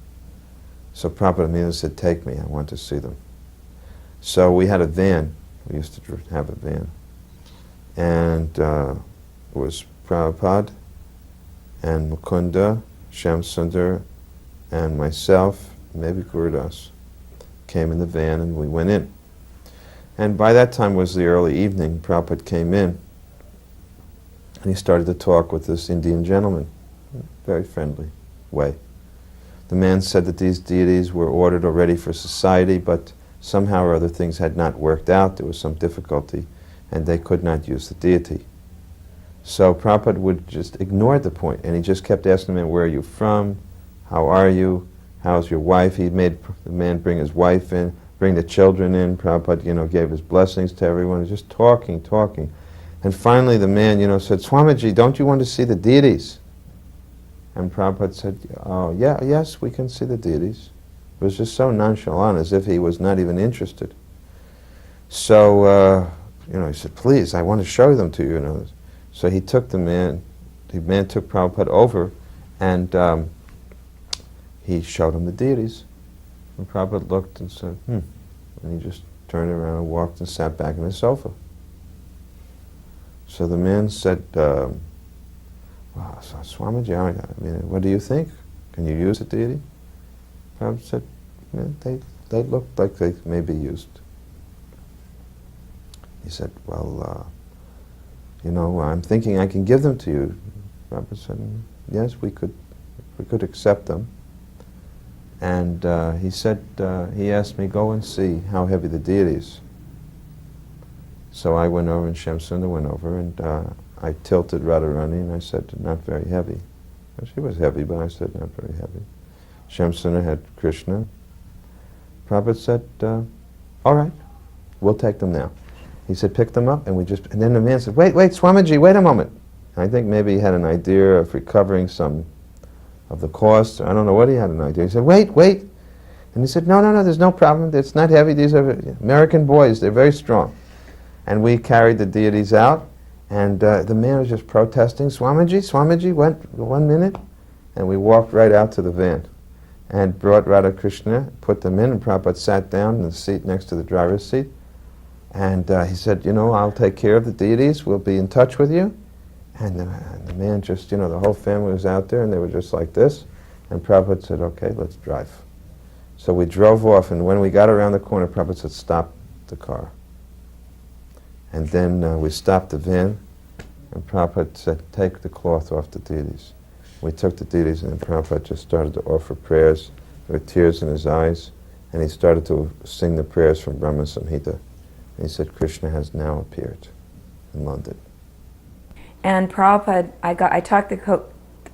So Prabhupada immediately said, "Take me, I want to see them." So we had a van. We used to have a van. And it was Prabhupada and Mukunda, Shamsundar, and myself, maybe Gurudas, came in the van, and we went in. And by that time was the early evening. Prabhupada came in, and he started to talk with this Indian gentleman, very friendly way. The man said that these deities were ordered already for society, but somehow or other things had not worked out. There was some difficulty, and they could not use the deity. So Prabhupada would just ignore the point, and he just kept asking the man, "Where are you from? How are you? How's your wife?" He made the man bring his wife in, bring the children in. Prabhupada, gave his blessings to everyone. He was just talking. And finally the man, said, "Swamiji, don't you want to see the deities?" And Prabhupada said, "Oh, yes, we can see the deities." It was just so nonchalant, as if he was not even interested. So, he said, "Please, I want to show them to you." So he took the man took Prabhupada over, and he showed him the deities. And Prabhupada looked and said, And he just turned around and walked and sat back on his sofa. So the man said, "Wow, so Swamiji, what do you think? Can you use a deity?" Prabhupada said, they looked like they may be used. He said, "Well, I'm thinking I can give them to you. Prabhupada said, yes, we could accept them. And he said, he asked me, go and see how heavy the deity is. So I went over, and Shamsuna went over, and I tilted Radharani, and I said, not very heavy. Well, she was heavy, but I said, not very heavy. Shamsuna had Krishna. Prabhupada said, all right, we'll take them now. He said, pick them up, and then the man said, wait, Swamiji, wait a moment. I think maybe he had an idea of recovering some of the cost. I don't know what he had an idea. He said, wait. And he said, no, there's no problem. It's not heavy. These are American boys. They're very strong. And we carried the deities out, and the man was just protesting, Swamiji, one minute. And we walked right out to the van and brought Radha Krishna, put them in, and Prabhupada sat down in the seat next to the driver's seat. And he said, I'll take care of the deities. We'll be in touch with you. And the man just, the whole family was out there, and they were just like this. And Prabhupada said, okay, let's drive. So we drove off, and when we got around the corner, Prabhupada said, stop the car. And then we stopped the van, and Prabhupada said, take the cloth off the deities. We took the deities, and then Prabhupada just started to offer prayers. There were tears in his eyes, and he started to sing the prayers from Brahma Samhita. And he said, Krishna has now appeared in London. And Prabhupada, I talked the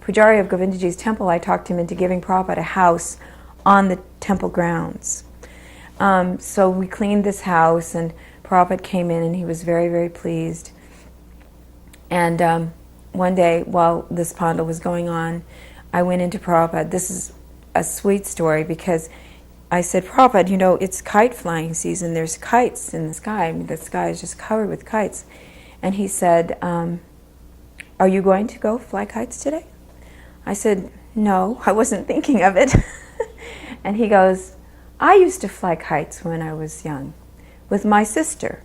Pujari of Govindaji's temple, I talked him into giving Prabhupada a house on the temple grounds. So we cleaned this house, and Prabhupada came in, and he was very, very pleased. And one day, while this pandal was going on, I went into Prabhupada. This is a sweet story, because I said, Prabhupada, it's kite flying season. There's kites in the sky. I mean, the sky is just covered with kites. And he said, are you going to go fly kites today? I said, no, I wasn't thinking of it. And he goes, I used to fly kites when I was young with my sister.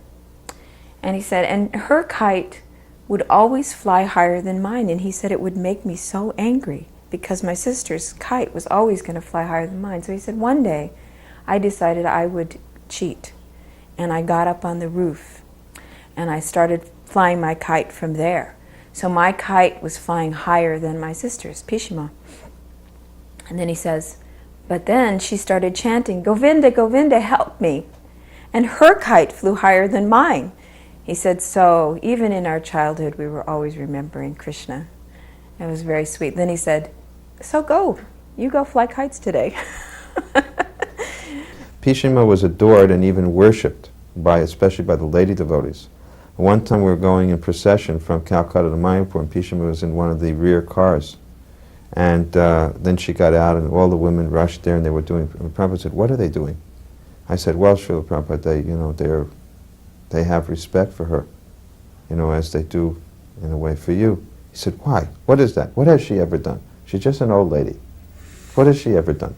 And he said, and her kite would always fly higher than mine. And he said it would make me so angry, because my sister's kite was always going to fly higher than mine. So he said, one day I decided I would cheat. And I got up on the roof, and I started flying my kite from there. So my kite was flying higher than my sister's, Pishima. And then he says, but then she started chanting, Govinda, Govinda, help me. And her kite flew higher than mine. He said, so even in our childhood, we were always remembering Krishna. It was very sweet. Then he said, so you go fly kites today. Pishima was adored and even worshipped, especially by the lady devotees. One time we were going in procession from Calcutta to Mayapur, and Pishima was in one of the rear cars. And then she got out, and all the women rushed there, and they were doing. And Prabhupada said, "What are they doing?" I said, "Well, Srila Prabhupada, they have respect for her, as they do, in a way, for you." He said, "Why? What is that? What has she ever done? She's just an old lady. What has she ever done?"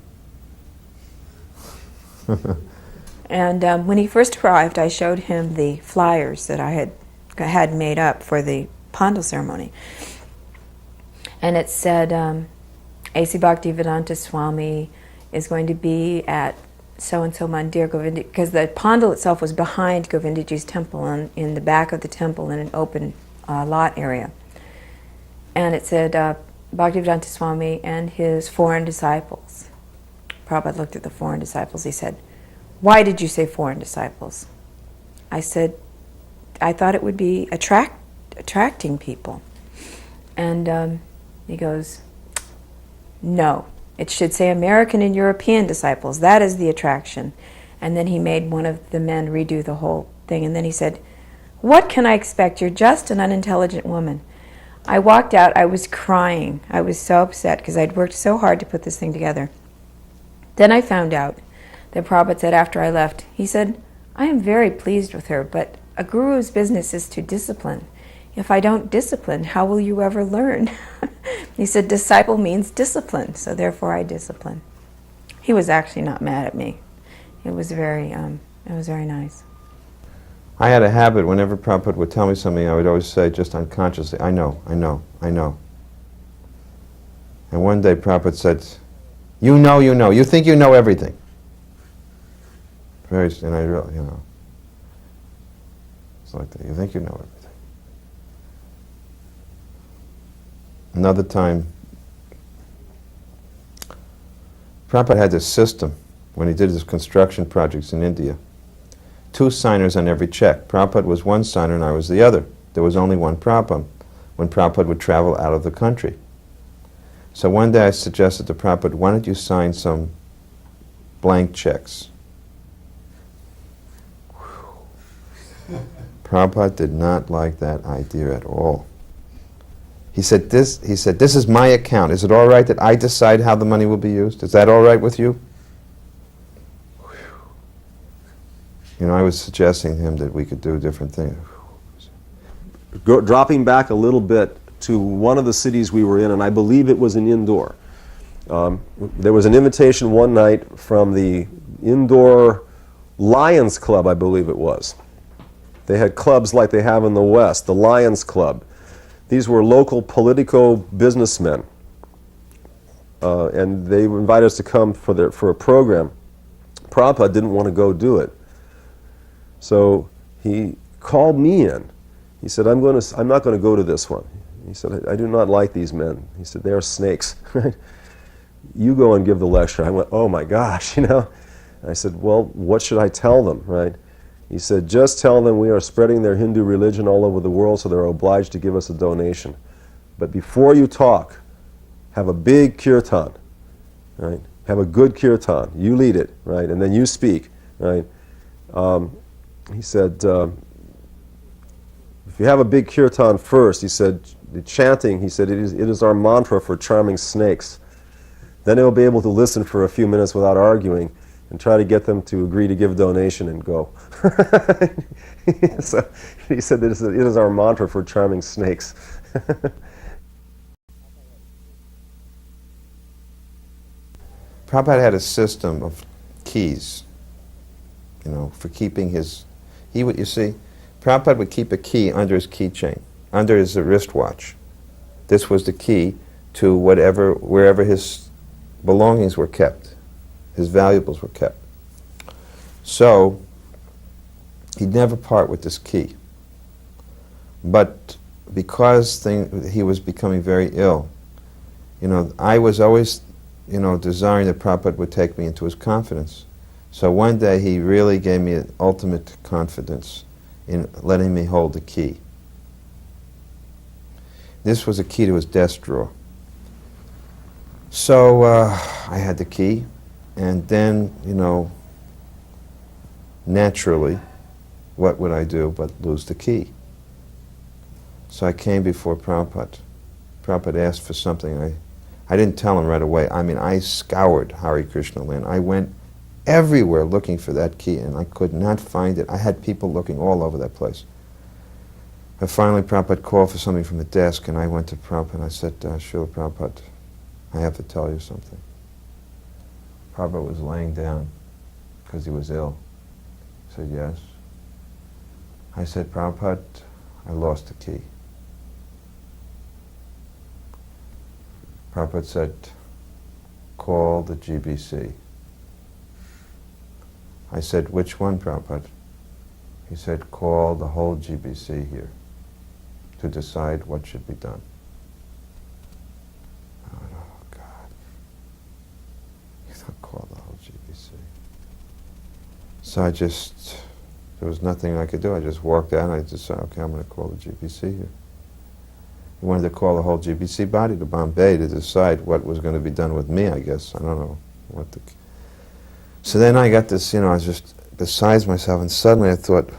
And when he first arrived, I showed him the flyers that I had made up for the Pandal ceremony. And it said, A.C. Bhaktivedanta Swami is going to be at so-and-so Mandir Govinda, because the Pandal itself was behind Govindaji's temple, in the back of the temple in an open lot area. And it said, Bhaktivedanta Swami and his foreign disciples. Prabhupada looked at the foreign disciples. He said, "Why did you say foreign disciples?" I said, "I thought it would be attracting people." And he goes, "No, it should say American and European disciples. That is the attraction." And then he made one of the men redo the whole thing. And then he said, "What can I expect? You're just an unintelligent woman." I walked out. I was crying. I was so upset because I'd worked so hard to put this thing together. Then I found out that Prabhupada said after I left, he said, "I am very pleased with her, but a guru's business is to discipline. If I don't discipline, how will you ever learn?" He said, "Disciple means discipline, so therefore I discipline." He was actually not mad at me. It was very nice. I had a habit, whenever Prabhupada would tell me something, I would always say, just unconsciously, I know. And one day Prabhupada said, you know, you think you know everything. And I really, it's like that, you think you know everything. Another time, Prabhupada had this system when he did his construction projects in India. 2 signers on every check. Prabhupada was one signer and I was the other. There was only one problem when Prabhupada would travel out of the country. So one day I suggested to Prabhupada, why don't you sign some blank checks? Prabhupada did not like that idea at all. He said, this is my account. Is it all right that I decide how the money will be used? Is that all right with you? You know, I was suggesting to him that we could do different things. Dropping back a little bit to one of the cities we were in, and I believe it was in Indore. There was an invitation one night from the Indore Lions Club, I believe it was. They had clubs like they have in the West, the Lions Club. These were local politico businessmen, and they invited us to come for a program. Prabhupada didn't want to go do it, so he called me in. He said, "I'm not going to go to this one." He said, "I do not like these men." He said, "They are snakes." You go and give the lecture. I went, "Oh my gosh," you know. I said, "Well, what should I tell them?" Right? He said, "Just tell them we are spreading their Hindu religion all over the world, so they're obliged to give us a donation. But before you talk, have a big kirtan, right? Have a good kirtan. You lead it, right? And then you speak, right?" He said, "If you have a big kirtan first," he said, "the chanting," he said, it is our mantra for charming snakes. Then they'll be able to listen for a few minutes without arguing and try to get them to agree to give a donation and go." So he said that it is our mantra for charming snakes. Prabhupada had a system of keys, you know, for keeping his... you see, Prabhupada would keep a key under his keychain, under his wristwatch. This was the key to wherever his belongings were kept, his valuables were kept. So he'd never part with this key. But because he was becoming very ill, you know, I was always, you know, desiring that Prabhupada would take me into his confidence. So one day he really gave me ultimate confidence in letting me hold the key. This was a key to his desk drawer. So I had the key, and then, you know, naturally, what would I do but lose the key? So I came before Prabhupada. Prabhupada asked for something. I didn't tell him right away. I mean, I scoured Hare Krishna land. I went everywhere looking for that key, and I could not find it. I had people looking all over that place. But finally, Prabhupada called for something from the desk, and I went to Prabhupada and I said, "Srila Prabhupada, I have to tell you something." Prabhupada was laying down because he was ill. He said, "Yes." I said, "Prabhupada, I lost the key." Prabhupada said, "Call the GBC." I said, "Which one, Prabhupada?" He said, "Call the whole GBC here to decide what should be done." I went, "Oh, God. You don't call the whole GBC." So there was nothing I could do. I just walked out and I decided, okay, I'm going to call the GBC here. He wanted to call the whole GBC body to Bombay to decide what was going to be done with me, I guess. I don't know what the... So then I got this, you know, I was just beside myself, and suddenly I thought,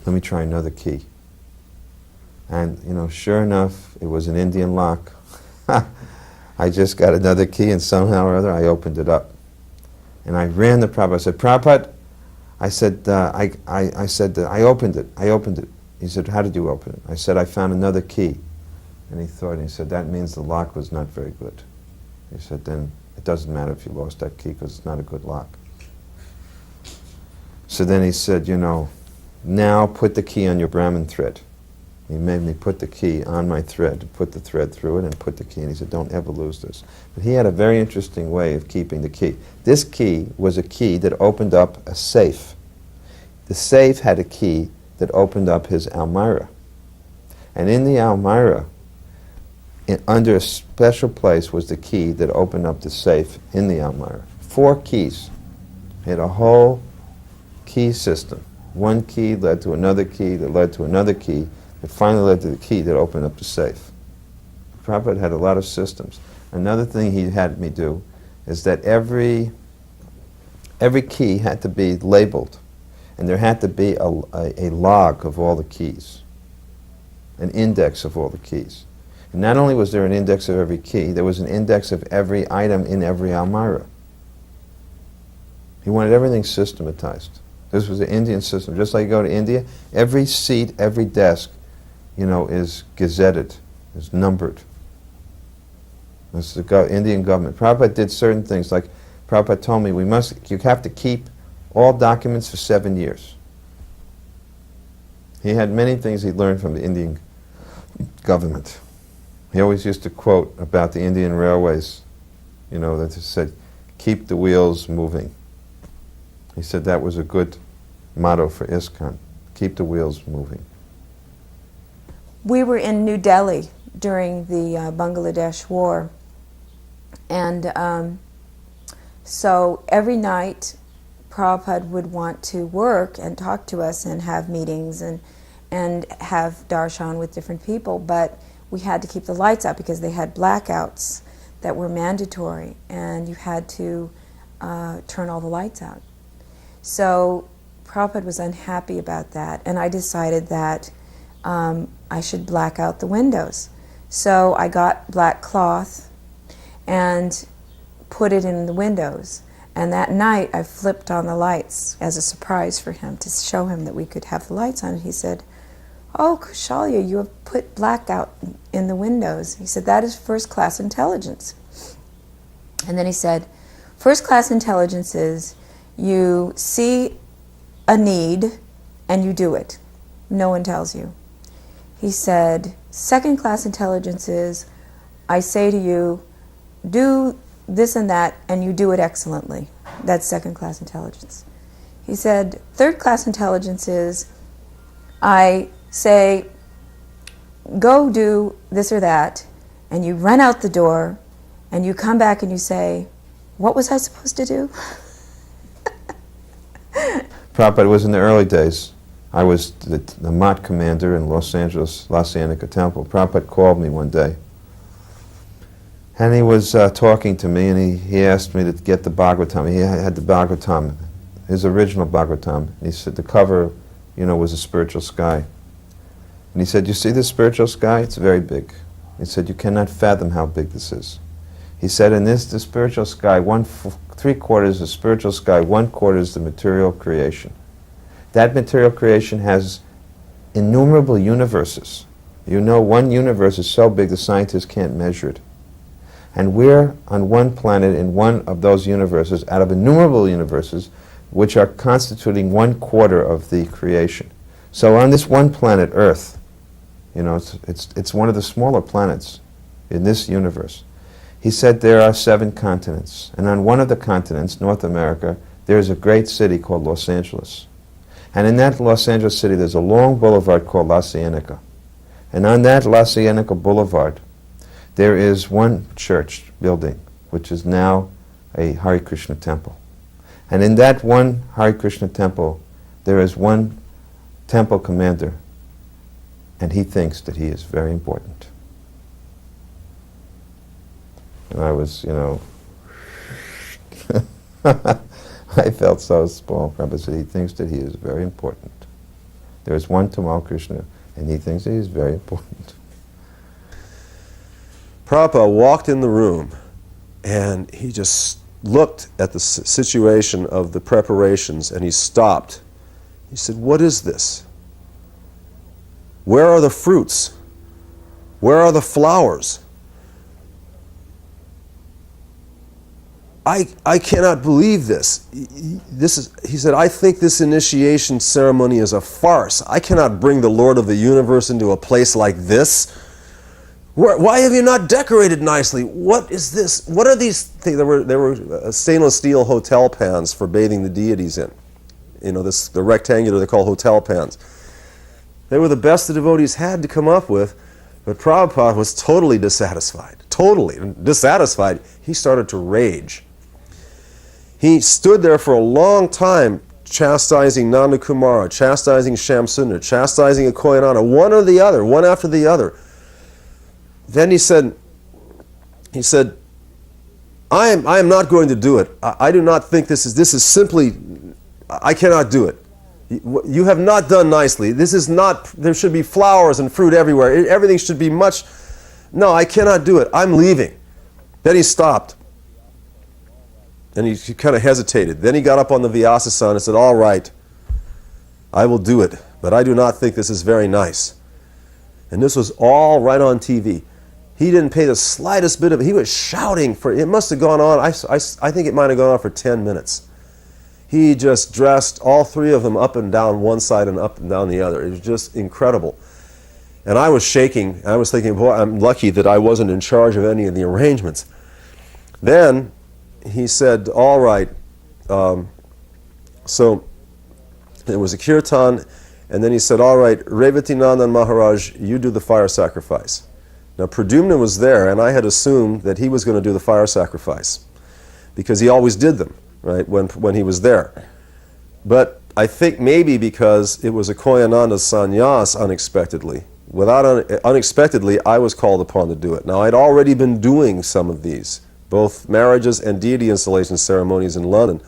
let me try another key. And, you know, sure enough, it was an Indian lock. I just got another key, and somehow or other I opened it up. And I ran to Prabhupada. I said, "Prabhupada," I said, I opened it. I opened it. He said, "How did you open it?" I said, "I found another key." And he thought, and he said, "That means the lock was not very good." He said, "Then it doesn't matter if you lost that key because it's not a good lock." So then he said, "You know, now put the key on your Brahmin thread." He made me put the key on my thread, put the thread through it, and put the key. And he said, "Don't ever lose this." But he had a very interesting way of keeping the key. This key was a key that opened up a safe. The safe had a key that opened up his Almirah. And in the Almirah, under a special place was the key that opened up the safe in the Almira. 4 keys. He had a whole key system. One key led to another key that led to another key that finally led to the key that opened up the safe. Prabhupada had a lot of systems. Another thing he had me do is that every key had to be labeled, and there had to be a log of all the keys, an index of all the keys. And not only was there an index of every key, there was an index of every item in every Almira. He wanted everything systematized. This was an Indian system. Just like you go to India, every seat, every desk, is gazetted, is numbered. This is the Indian government. Prabhupada did certain things, like Prabhupada told me, you have to keep all documents for 7 years. He had many things he learned from the Indian government. He always used to quote about the Indian railways, that he said, keep the wheels moving. He said that was a good motto for ISKCON, keep the wheels moving. We were in New Delhi during the Bangladesh war, and so every night Prabhupada would want to work and talk to us and have meetings and have darshan with different people, but we had to keep the lights out because they had blackouts that were mandatory, and you had to turn all the lights out. So Prabhupada was unhappy about that, and I decided that I should black out the windows. So I got black cloth and put it in the windows. And that night I flipped on the lights as a surprise for him, to show him that we could have the lights on. And he said, "Oh, Kaushalya, you have put blackout in the windows." He said, "That is first-class intelligence." And then he said, "First-class intelligence is you see a need and you do it. No one tells you." He said, "Second-class intelligence is I say to you, do this and that, and you do it excellently. That's second-class intelligence." He said, "Third-class intelligence is I say, go do this or that, and you run out the door, and you come back and you say, what was I supposed to do?" Prabhupada was in the early days. I was the Mat commander in Los Angeles, Lasianica Temple. Prabhupada called me one day. And he was talking to me, and he asked me to get the Bhagavatam. He had the Bhagavatam, his original Bhagavatam. And he said the cover, was a spiritual sky. And he said, "You see this spiritual sky? It's very big." He said, "You cannot fathom how big this is." He said, "In the spiritual sky, 3/4 is the spiritual sky, 1/4 is the material creation. That material creation has innumerable universes. One universe is so big the scientists can't measure it. And we're on one planet in one of those universes out of innumerable universes which are constituting 1/4 of the creation. So on this one planet, Earth, it's one of the smaller planets in this universe." He said there are 7 continents, and on one of the continents, North America, there's a great city called Los Angeles. And in that Los Angeles city, there's a long boulevard called La Cienega. And on that La Cienega boulevard, there is one church building, which is now a Hare Krishna temple. And in that one Hare Krishna temple, there is one temple commander, and he thinks that he is very important. And I was, I felt so small. Prabhupada said he thinks that he is very important. There is one Tamal Krishna, and he thinks that he is very important. Prabhupada walked in the room, and he just looked at the situation of the preparations, and he stopped. He said, "What is this? Where are the fruits? Where are the flowers? I cannot believe this. He said, "I think this initiation ceremony is a farce. I cannot bring the Lord of the universe into a place like this. Why have you not decorated nicely? What is this? What are these things?" There were stainless steel hotel pans for bathing the deities in. The rectangular they call hotel pans. They were the best the devotees had to come up with. But Prabhupada was totally dissatisfied. Totally dissatisfied. He started to rage. He stood there for a long time chastising Nanda Kumara, chastising Shamsundar, chastising Akoyanana, one or the other, one after the other. Then he said, I am not going to do it. I do not think this is simply, I cannot do it. You have not done nicely. This is not, there should be flowers and fruit everywhere. Everything should be much, no, I cannot do it. I'm leaving. Then he stopped. And he kind of hesitated. Then he got up on the Vyasasana and said, all right, I will do it, but I do not think this is very nice. And this was all right on TV. He didn't pay the slightest bit of it. He was shouting for, it must have gone on, I think it might have gone on for 10 minutes. He just dressed all three of them up and down one side and up and down the other. It was just incredible. And I was shaking. I was thinking, boy, I'm lucky that I wasn't in charge of any of the arrangements. Then he said, all right. So there was a kirtan, and then he said, all right, Revatinandana Maharaj, you do the fire sacrifice. Now, Pradyumna was there, and I had assumed that he was going to do the fire sacrifice because he always did them, right, when he was there. But I think maybe because it was Akoyananda's sannyas unexpectedly. Unexpectedly, I was called upon to do it. Now, I'd already been doing some of these, both marriages and deity installation ceremonies in London,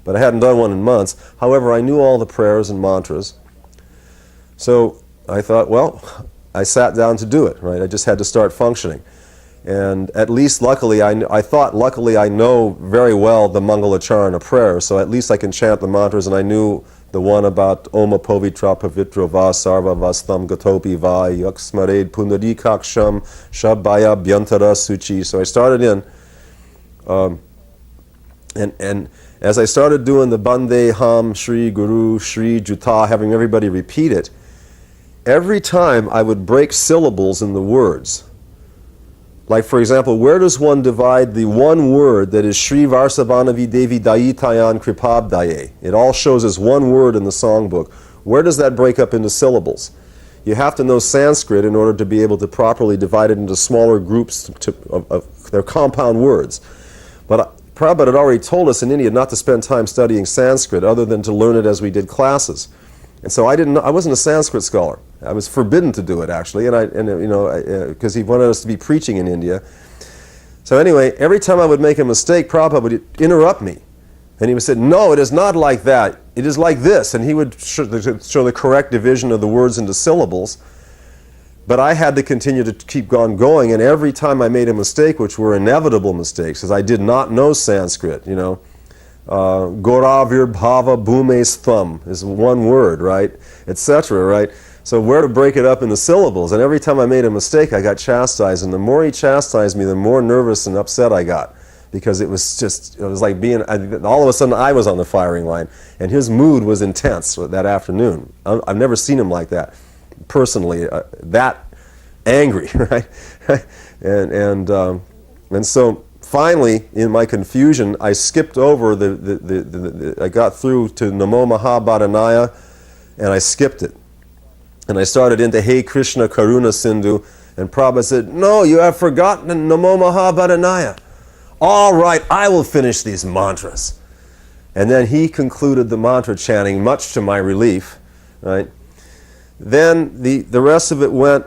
but I hadn't done one in months. However, I knew all the prayers and mantras. So I thought, well, I sat down to do it, right? I just had to start functioning. And at least luckily, I thought luckily I know very well the Mangalacharana prayer, so at least I can chant the mantras, and I knew the one about Oma Povitra Pavitra Va Sarva Vastam Gatopi Va Yaksmared Pundarikaksham Shabbaya Bhyantara Suchi. So I started in, and as I started doing the Bande Ham Shri Guru Shri Juta, having everybody repeat it, every time I would break syllables in the words. Like, for example, where does one divide the one word that is Shri Varsavanavi Devi Dayitayan Kripabdaye? It all shows as one word in the songbook. Where does that break up into syllables? You have to know Sanskrit in order to be able to properly divide it into smaller groups of their compound words. But Prabhupada had already told us in India not to spend time studying Sanskrit other than to learn it as we did classes. And so I wasn't a Sanskrit scholar. I was forbidden to do it, actually, because he wanted us to be preaching in India. So anyway, every time I would make a mistake, Prabhupada would interrupt me. And he would say, no, it is not like that. It is like this. And he would show the correct division of the words into syllables. But I had to continue to keep on going. And every time I made a mistake, which were inevitable mistakes, because I did not know Sanskrit, Goravir Bhava Bhumes Thum is one word, right? Etc., right? So where to break it up into syllables? And every time I made a mistake, I got chastised. And the more he chastised me, the more nervous and upset I got. Because it was like all of a sudden I was on the firing line. And his mood was intense that afternoon. I've never seen him like that, personally, that angry, right? And so finally, in my confusion, I skipped over I got through to Namo Mahabharanaya, and I skipped it. And I started into Hey Krishna Karuna Sindhu, and Prabhupada said, no, you have forgotten Namo Mahabharanaya. All right, I will finish these mantras. And then he concluded the mantra chanting, much to my relief, right? Then the rest of it went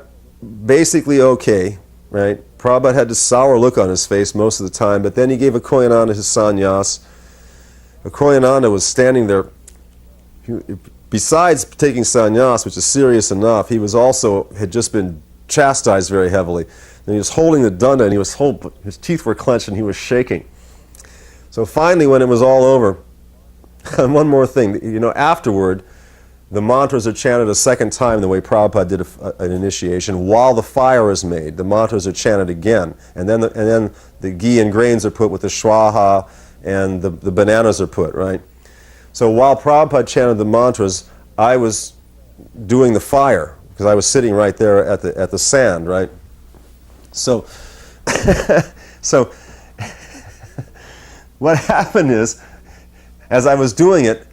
basically okay, right? Prabhupada had this sour look on his face most of the time, but then he gave Akoyananda his sannyas. Akoyananda was standing there. Besides taking sannyas, which is serious enough, he had just been chastised very heavily. And he was holding the danda, and his teeth were clenched, and he was shaking. So finally, when it was all over, and one more thing, afterward, the mantras are chanted a second time the way Prabhupada did an initiation. While the fire is made, the mantras are chanted again. And then the ghee and grains are put with the shwaha, and the bananas are put, right? So while Prabhupada chanted the mantras, I was doing the fire, because I was sitting right there at the sand, right? So, so what happened is, as I was doing it,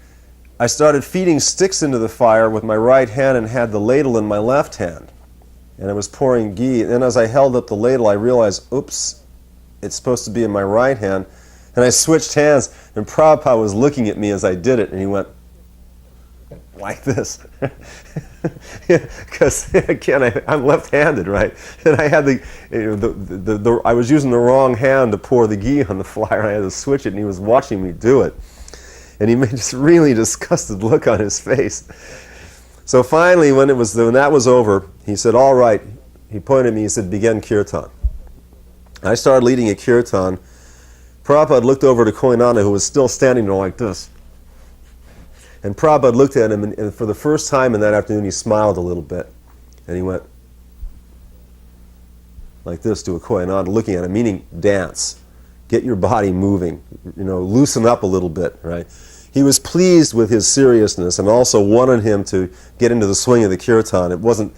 I started feeding sticks into the fire with my right hand and had the ladle in my left hand. and I was pouring ghee. And then as I held up the ladle, I realized, oops, it's supposed to be in my right hand. And I switched hands, and Prabhupada was looking at me as I did it, and he went like this. Because again, I'm left-handed, right? And I had I was using the wrong hand to pour the ghee on the flyer. I had to switch it, and he was watching me do it. And he made this really disgusted look on his face. So finally, when that was over, he said, all right. He pointed at me, he said, begin kirtan. I started leading a kirtan. Prabhupada looked over to Koinana, who was still standing there like this. And Prabhupada looked at him, and for the first time in that afternoon, he smiled a little bit. And he went like this to a Koinana, looking at him, meaning dance. Get your body moving, loosen up a little bit, right? He was pleased with his seriousness and also wanted him to get into the swing of the kirtan. It wasn't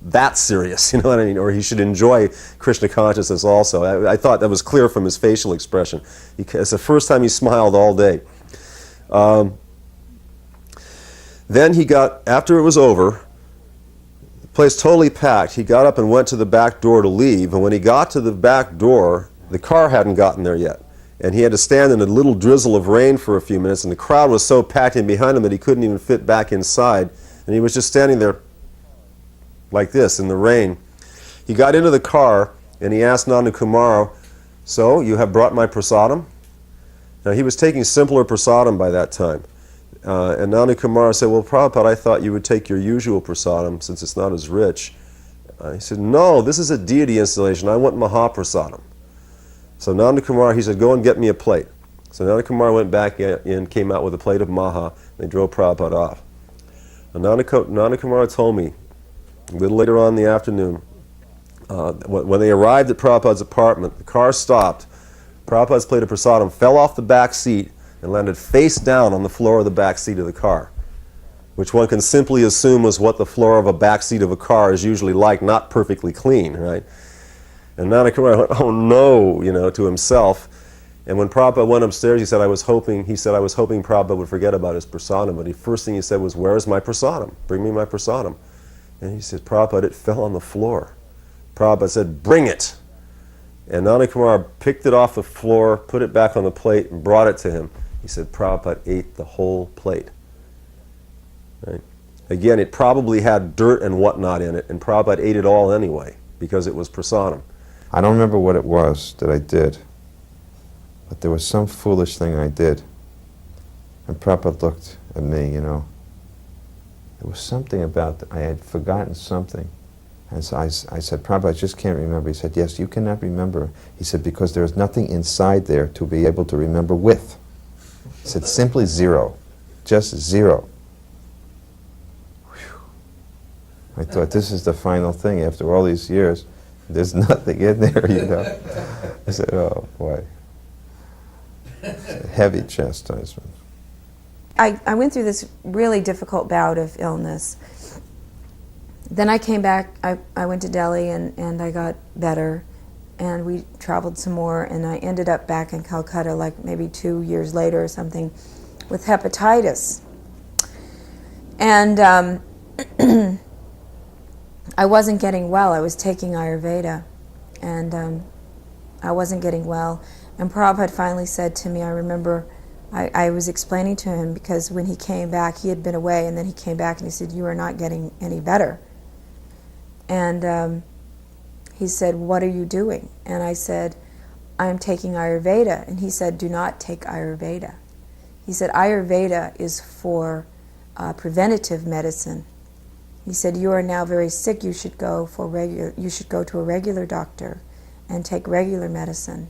that serious, you know what I mean? Or he should enjoy Krishna consciousness also. I thought that was clear from his facial expression. It's the first time he smiled all day. Then he got, after it was over, the place totally packed, he got up and went to the back door to leave. And when he got to the back door, the car hadn't gotten there yet. And he had to stand in a little drizzle of rain for a few minutes, and the crowd was so packed in behind him that he couldn't even fit back inside. And he was just standing there like this in the rain. He got into the car, and he asked Nanda Kumar, so, you have brought my prasadam? Now, he was taking simpler prasadam by that time. And Nanda Kumar said, well, Prabhupada, I thought you would take your usual prasadam since it's not as rich. He said, no, this is a deity installation. I want Mahaprasadam. So Nanda Kumar, he said, go and get me a plate. So Nanda Kumar went back in, came out with a plate of Maha, and they drove Prabhupada off. And Nanda Kumar told me, a little later on in the afternoon, when they arrived at Prabhupada's apartment, the car stopped, Prabhupada's plate of prasadam fell off the back seat and landed face down on the floor of the back seat of the car, which one can simply assume was what the floor of a back seat of a car is usually like, not perfectly clean, right? And Nanda Kumar went, oh no, to himself. And when Prabhupada went upstairs, he said, I was hoping Prabhupada would forget about his prasadam. But the first thing he said was, where is my prasadam? Bring me my prasadam. And he said, Prabhupada, it fell on the floor. Prabhupada said, bring it. And Nanda Kumar picked it off the floor, put it back on the plate, and brought it to him. He said, Prabhupada ate the whole plate. Right? Again, it probably had dirt and whatnot in it, and Prabhupada ate it all anyway, because it was prasadam. I don't remember what it was that I did, but there was some foolish thing I did. And Prabhupada looked at me, There was something about, I had forgotten something. And so I said, Prabhupada, I just can't remember. He said, yes, you cannot remember. He said, because there is nothing inside there to be able to remember with. He said, simply zero. Just zero. Whew. I thought, this is the final thing after all these years. There's nothing in there, I said, oh, boy. Heavy chastisement. I went through this really difficult bout of illness. Then I came back, I went to Delhi and I got better, and we traveled some more, and I ended up back in Calcutta like maybe 2 years later or something with hepatitis. And I wasn't getting well. I was taking Ayurveda, and I wasn't getting well. And Prabhupada finally said to me, I remember I was explaining to him, because when he came back, he had been away, and then he came back and he said, you are not getting any better. And he said, what are you doing? And I said, I'm taking Ayurveda. And he said, do not take Ayurveda. He said, Ayurveda is for preventative medicine. He said, you are now very sick, you should go to a regular doctor and take regular medicine.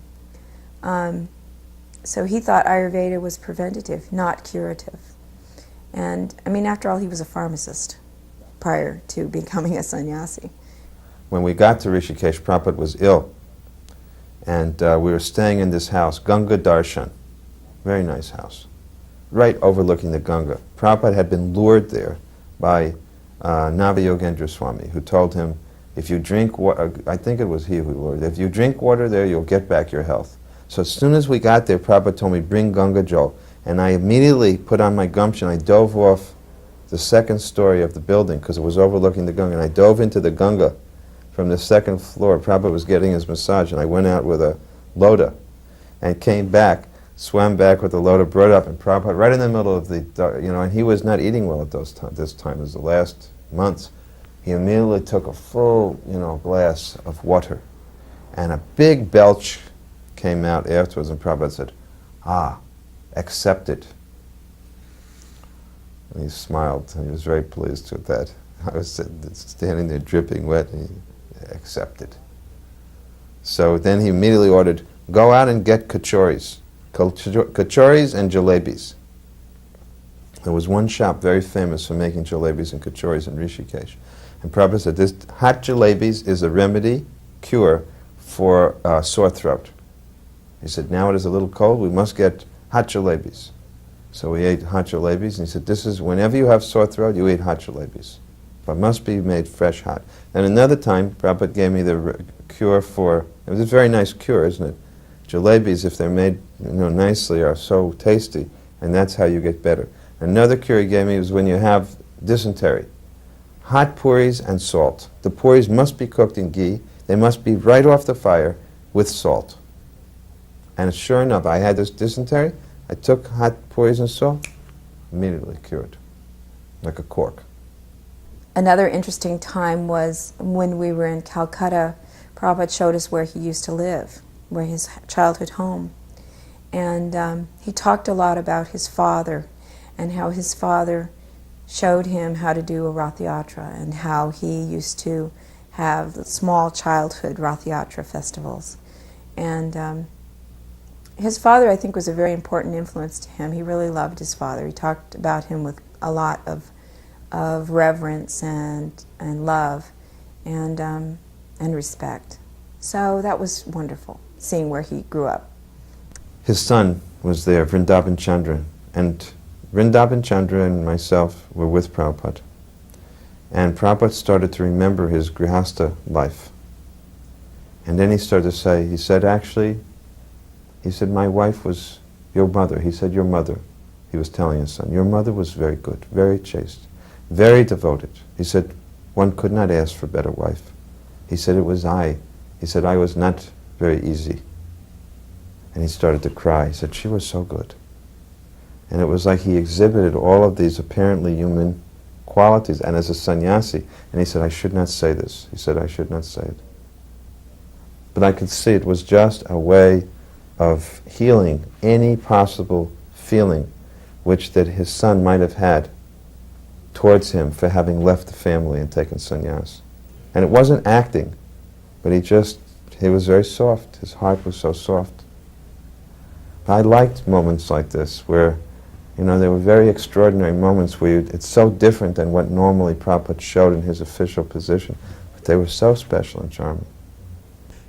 So he thought Ayurveda was preventative, not curative. And I mean, after all, he was a pharmacist prior to becoming a sannyasi. When we got to Rishikesh, Prabhupada was ill. And we were staying in this house, Ganga Darshan. Very nice house. Right overlooking the Ganga. Prabhupada had been lured there by Navayogendra Swami, who told him, if you drink water, I think it was he who lured, if you drink water there, you'll get back your health. So as soon as we got there, Prabhupada told me, bring Ganga Jal. And I immediately put on my gumption. I dove off the second story of the building, because it was overlooking the Ganga, and I dove into the Ganga. from the second floor. Prabhupada was getting his massage, and I went out with a lota and came back, swam back with the lota, brought it up, and Prabhupada, right in the middle of the, and he was not eating well at this time. It was the last months. He immediately took a full, glass of water, and a big belch came out afterwards, and Prabhupada said, accept it. And he smiled, and he was very pleased with that. I was standing there dripping wet, and he accepted. So then he immediately ordered, go out and get kachoris and jalebis. There was one shop very famous for making jalebis and kachoris in Rishikesh. And Prabhupada said, this hot jalebis is a remedy, cure for sore throat. He said, now it is a little cold, we must get hot jalebis. So we ate hot jalebis, and he said, this is, whenever you have sore throat, you eat hot jalebis. But must be made fresh hot. And another time, Prabhupada gave me the cure for, it was a very nice cure, isn't it? Jalebis, if they're made nicely, are so tasty, and that's how you get better. Another cure he gave me was when you have dysentery. Hot puris and salt. The puris must be cooked in ghee. They must be right off the fire with salt. And sure enough, I had this dysentery. I took hot puris and salt, immediately cured, like a cork. Another interesting time was when we were in Calcutta. Prabhupada showed us where he used to live, where his childhood home. And he talked a lot about his father and how his father showed him how to do a Rath Yatra and how he used to have small childhood Rath Yatra festivals. And his father, I think, was a very important influence to him. He really loved his father. He talked about him with a lot of reverence and love and respect. So that was wonderful, seeing where he grew up. His son was there, Vrindavan Chandra, and Vrindavan Chandra and myself were with Prabhupada. And Prabhupada started to remember his grihastha life. And then he started to say, he said, my wife was your mother. He said, your mother. He was telling his son, your mother was very good, very chaste, very devoted. He said, one could not ask for a better wife. He said, it was I. He said, I was not very easy. And he started to cry. He said, she was so good. And it was like he exhibited all of these apparently human qualities, and as a sannyasi. And he said, I should not say this. He said, I should not say it. But I could see it was just a way of healing any possible feeling which that his son might have had towards him for having left the family and taken sannyas. And it wasn't acting, but he was very soft. His heart was so soft. I liked moments like this where, there were very extraordinary moments where it's so different than what normally Prabhupada showed in his official position, but they were so special and charming.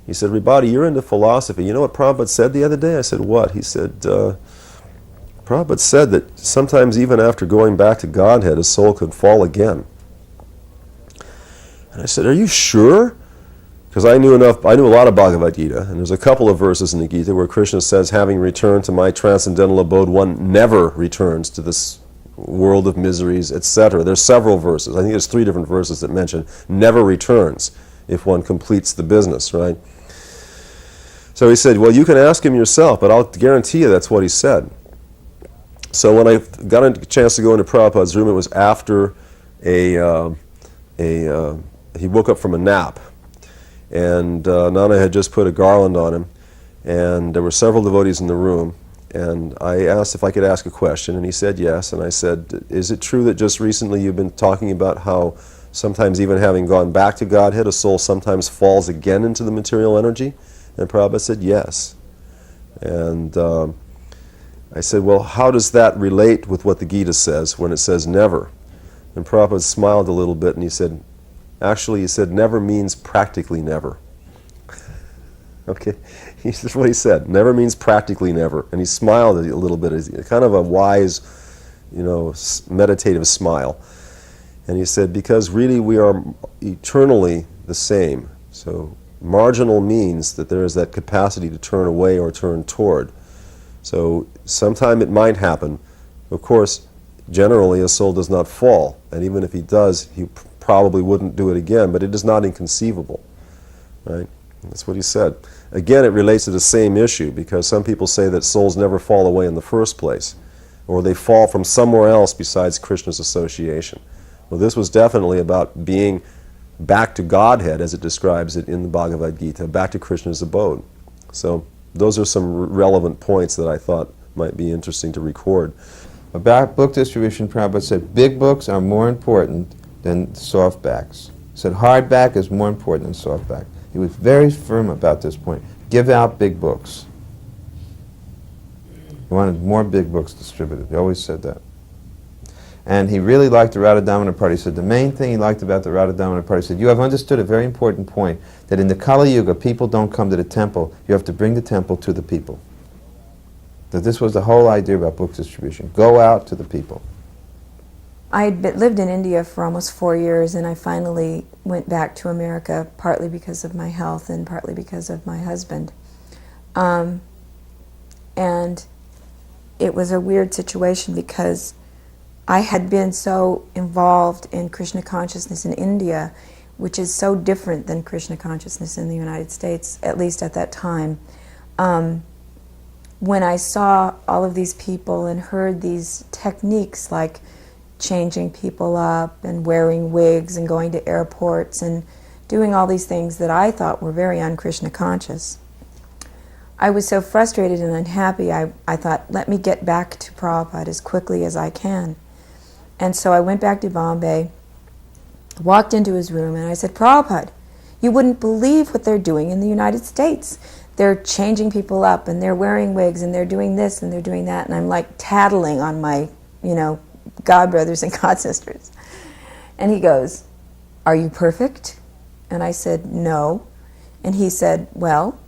He said, Ribati, you're into philosophy. You know what Prabhupada said the other day? I said, what? He said, Prabhupada said that sometimes even after going back to Godhead, a soul could fall again. And I said, are you sure? Because I knew a lot of Bhagavad Gita, and there's a couple of verses in the Gita where Krishna says, having returned to my transcendental abode, one never returns to this world of miseries, etc. There's several verses. I think there's 3 different verses that mention never returns if one completes the business, right? So he said, well, you can ask him yourself, but I'll guarantee you that's what he said. So when I got a chance to go into Prabhupada's room, it was after he woke up from a nap. And Nana had just put a garland on him, and there were several devotees in the room, and I asked if I could ask a question, and he said yes, and I said, is it true that just recently you've been talking about how sometimes even having gone back to Godhead, a soul sometimes falls again into the material energy? And Prabhupada said yes. And I said, well, how does that relate with what the Gita says when it says never? And Prabhupada smiled a little bit, and he said, actually, he said, never means practically never. Okay, that's what he said. Never means practically never. And he smiled a little bit, kind of a wise, meditative smile. And he said, because really we are eternally the same. So marginal means that there is that capacity to turn away or turn toward. So sometime it might happen. Of course, generally a soul does not fall. And even if he does, he probably wouldn't do it again, but it is not inconceivable. right? That's what he said. Again, it relates to the same issue, because some people say that souls never fall away in the first place, or they fall from somewhere else besides Krishna's association. Well, this was definitely about being back to Godhead, as it describes it in the Bhagavad Gita, back to Krishna's abode. So those are some relevant points that I thought might be interesting to record. About book distribution, Prabhupada said big books are more important than softbacks. He said hardback is more important than softback. He was very firm about this point. Give out big books. He wanted more big books distributed. He always said that. And he really liked the Radha-Damodar party. He said the main thing he liked about the Radha-Damodar party, he said, you have understood a very important point, that in the Kali Yuga, people don't come to the temple. You have to bring the temple to the people. That this was the whole idea about book distribution. Go out to the people. I had lived in India for almost 4 years, and I finally went back to America, partly because of my health and partly because of my husband. And it was a weird situation because I had been so involved in Krishna consciousness in India, which is so different than Krishna consciousness in the United States, at least at that time. When I saw all of these people and heard these techniques like changing people up and wearing wigs and going to airports and doing all these things that I thought were very un-Krishna conscious, I was so frustrated and unhappy, I thought, let me get back to Prabhupada as quickly as I can. And so I went back to Bombay, walked into his room, and I said, Prabhupada, you wouldn't believe what they're doing in the United States. They're changing people up, and they're wearing wigs, and they're doing this, and they're doing that, and I'm like tattling on my, God brothers and God sisters. And he goes, are you perfect? And I said, no. And he said, well,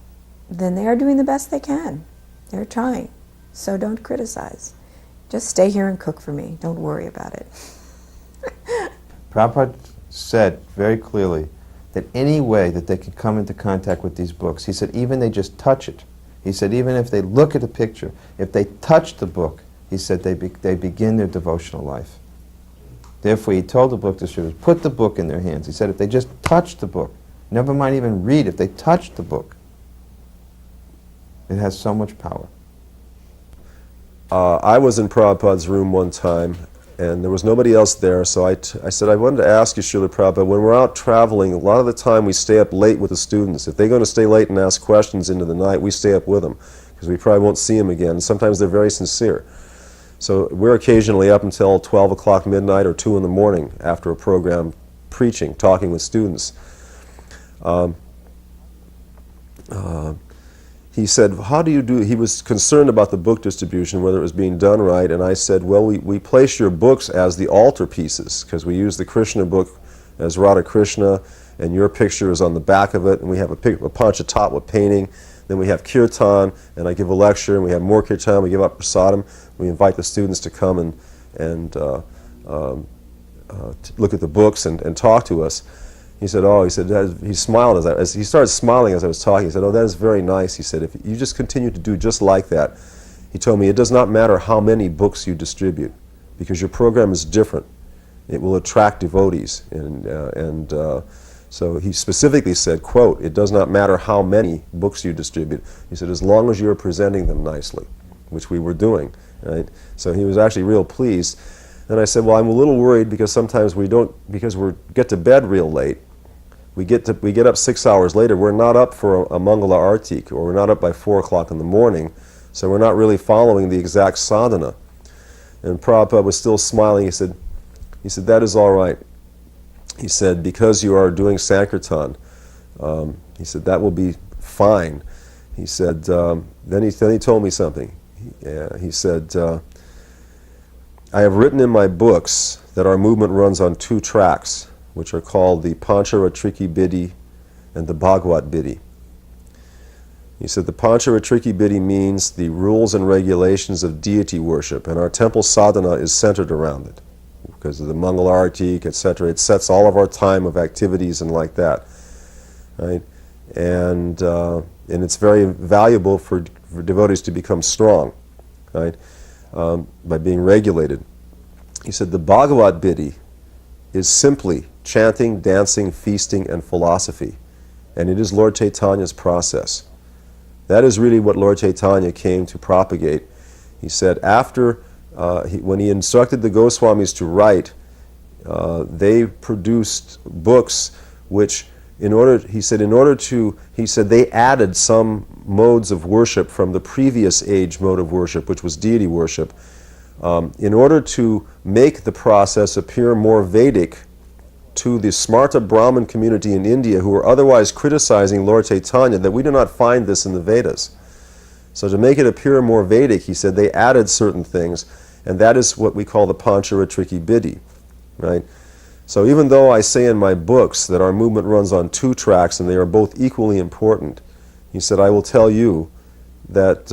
then they are doing the best they can. They're trying. So don't criticize. Just stay here and cook for me. Don't worry about it. Prabhupada said very clearly that any way that they can come into contact with these books, he said even they just touch it. He said even if they look at a picture, if they touch the book, he said they begin their devotional life. Therefore he told the book distributors, put the book in their hands. He said if they just touch the book, never mind even read, if they touch the book, it has so much power. I was in Prabhupada's room one time, and there was nobody else there, so I said, I wanted to ask you, Srila Prabhupada, when we're out traveling, a lot of the time we stay up late with the students. If they're going to stay late and ask questions into the night, we stay up with them, because we probably won't see them again. Sometimes they're very sincere. So we're occasionally up until 12 o'clock midnight or 2 in the morning after a program, preaching, talking with students. He said, how do you do, he was concerned about the book distribution, whether it was being done right, and I said, well, we place your books as the altar pieces, because we use the Krishna book as Radha Krishna, and your picture is on the back of it, and we have a Panchatatva painting, then we have kirtan, and I give a lecture, and we have more kirtan, we give out prasadam, we invite the students to come and look at the books and talk to us. He said, he smiled as he started smiling as I was talking. He said, oh, that is very nice. He said, if you just continue to do just like that, he told me, it does not matter how many books you distribute, because your program is different. It will attract devotees. So he specifically said, quote, it does not matter how many books you distribute. He said, as long as you're presenting them nicely, which we were doing. Right? So he was actually real pleased. And I said, well, I'm a little worried because sometimes we get to bed real late. We get up 6 hours later. We're not up for a Mangala Artik, or we're not up by 4 o'clock in the morning, so we're not really following the exact sadhana. And Prabhupada was still smiling. He said, that is all right. He said, because you are doing Sankirtan, he said, that will be fine. He said, then he told me something. He said, I have written in my books that our movement runs on 2 tracks, which are called the Pancharatriki Bidhi and the Bhagavad Bidhi. He said the Pancharatriki Bidhi means the rules and regulations of deity worship, and our temple sadhana is centered around it. Because of the Mangalartik, etc., it sets all of our time of activities and like that. Right? And it's very valuable for devotees to become strong, right? By being regulated. He said the Bhagavad Bidhi is simply chanting, dancing, feasting, and philosophy. And it is Lord Chaitanya's process. That is really what Lord Chaitanya came to propagate. He said after, when he instructed the Goswamis to write, they produced books which, he said they added some modes of worship from the previous age mode of worship, which was deity worship, in order to make the process appear more Vedic to the Smarta Brahmin community in India, who were otherwise criticizing Lord Chaitanya, that we do not find this in the Vedas. So to make it appear more Vedic, he said they added certain things, and that is what we call the Pancharatriki Bidhi, right? So even though I say in my books that our movement runs on 2 tracks and they are both equally important, he said, I will tell you that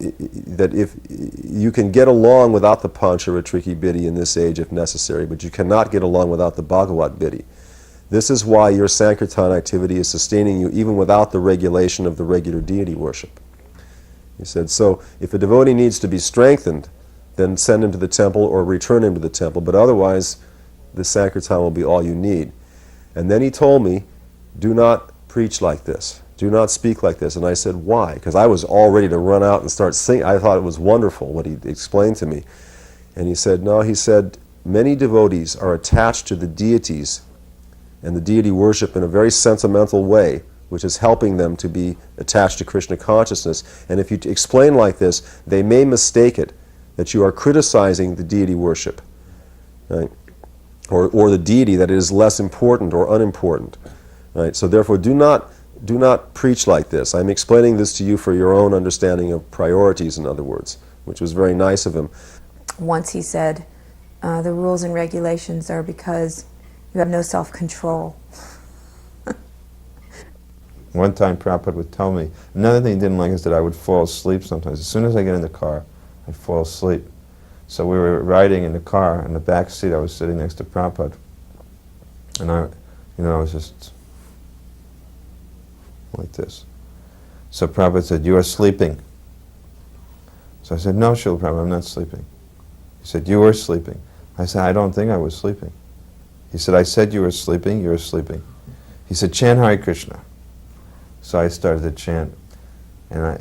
that if you can get along without the Pancharatriki Bidhi in this age if necessary, but you cannot get along without the Bhagavat Bidhi. This is why your Sankirtan activity is sustaining you even without the regulation of the regular deity worship. He said, so if a devotee needs to be strengthened, then send him to the temple or return him to the temple, but otherwise the Sankirtan will be all you need. And then he told me, do not preach like this. Do not speak like this. And I said, why? Because I was all ready to run out and start singing. I thought it was wonderful what he explained to me. And he said, no, he said, many devotees are attached to the deities and the deity worship in a very sentimental way, which is helping them to be attached to Krishna consciousness. And if you explain like this, they may mistake it that you are criticizing the deity worship, right? Or the deity, that it is less important or unimportant, right? So therefore, do not preach like this. I'm explaining this to you for your own understanding of priorities, in other words, which was very nice of him. Once he said, the rules and regulations are because you have no self-control. One time Prabhupada would tell me, another thing he didn't like is that I would fall asleep sometimes. As soon as I get in the car, I'd fall asleep. So we were riding in the car, in the back seat I was sitting next to Prabhupada. And I was just like this. So Prabhupada said, you are sleeping. So I said, no, Srila Prabhupada, I'm not sleeping. He said, you were sleeping. I said, I don't think I was sleeping. He said, I said you were sleeping, you were sleeping. He said, chant Hare Krishna. So I started to chant, and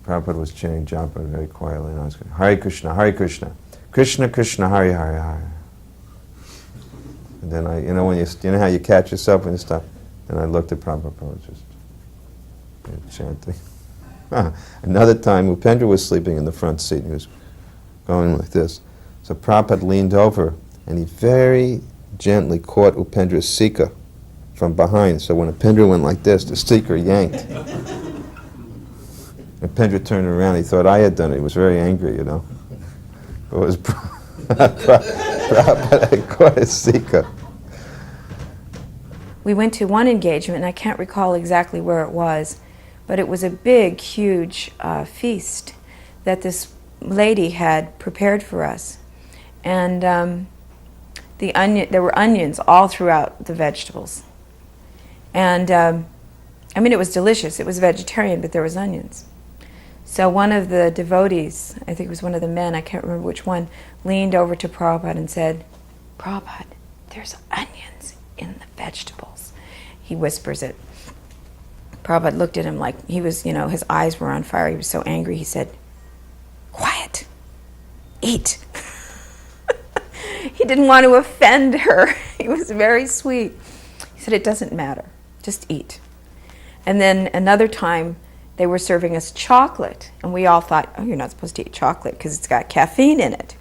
Prabhupada was chanting japa very quietly, and I was going, Hare Krishna, Krishna Krishna, Hare Hare Hare. And then when you know how you catch yourself when you stop, and I looked at Prabhupada, just chanting. Another time, Upendra was sleeping in the front seat, and he was going like this. So Prabhupada leaned over, and he very gently caught Upendra's sika from behind. So when Upendra went like this, the sika yanked. Upendra turned around, he thought I had done it. He was very angry, But it was Prabhupada had caught his sika. We went to one engagement, and I can't recall exactly where it was, but it was a big, huge feast that this lady had prepared for us. And there were onions all throughout the vegetables. And it was delicious. It was vegetarian, but there was onions. So one of the devotees, I think it was one of the men, I can't remember which one, leaned over to Prabhupada and said, Prabhupada, there's onions in the vegetables. He whispers it. Prabhupada looked at him like he was, his eyes were on fire. He was so angry. He said, quiet, eat. He didn't want to offend her. He was very sweet. He said, it doesn't matter, just eat. And then another time, they were serving us chocolate, and we all thought, oh, you're not supposed to eat chocolate because it's got caffeine in it.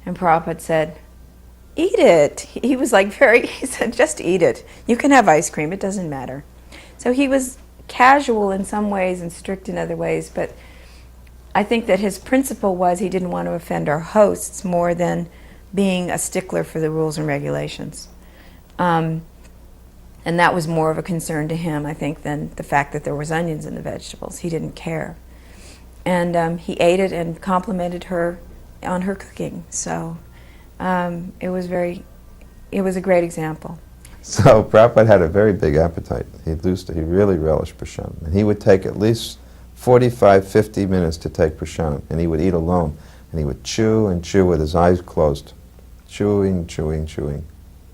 And Prabhupada said, eat it. He was he said, just eat it. You can have ice cream, it doesn't matter. So he was casual in some ways and strict in other ways, but I think that his principle was he didn't want to offend our hosts more than being a stickler for the rules and regulations. And that was more of a concern to him, I think, than the fact that there was onions in the vegetables. He didn't care. And he ate it and complimented her on her cooking. So it was a great example. So Prabhupada had a very big appetite. He really relished prasadam. And he would take at least 45, 50 minutes to take prasadam. And he would eat alone. And he would chew and chew with his eyes closed. Chewing, chewing, chewing.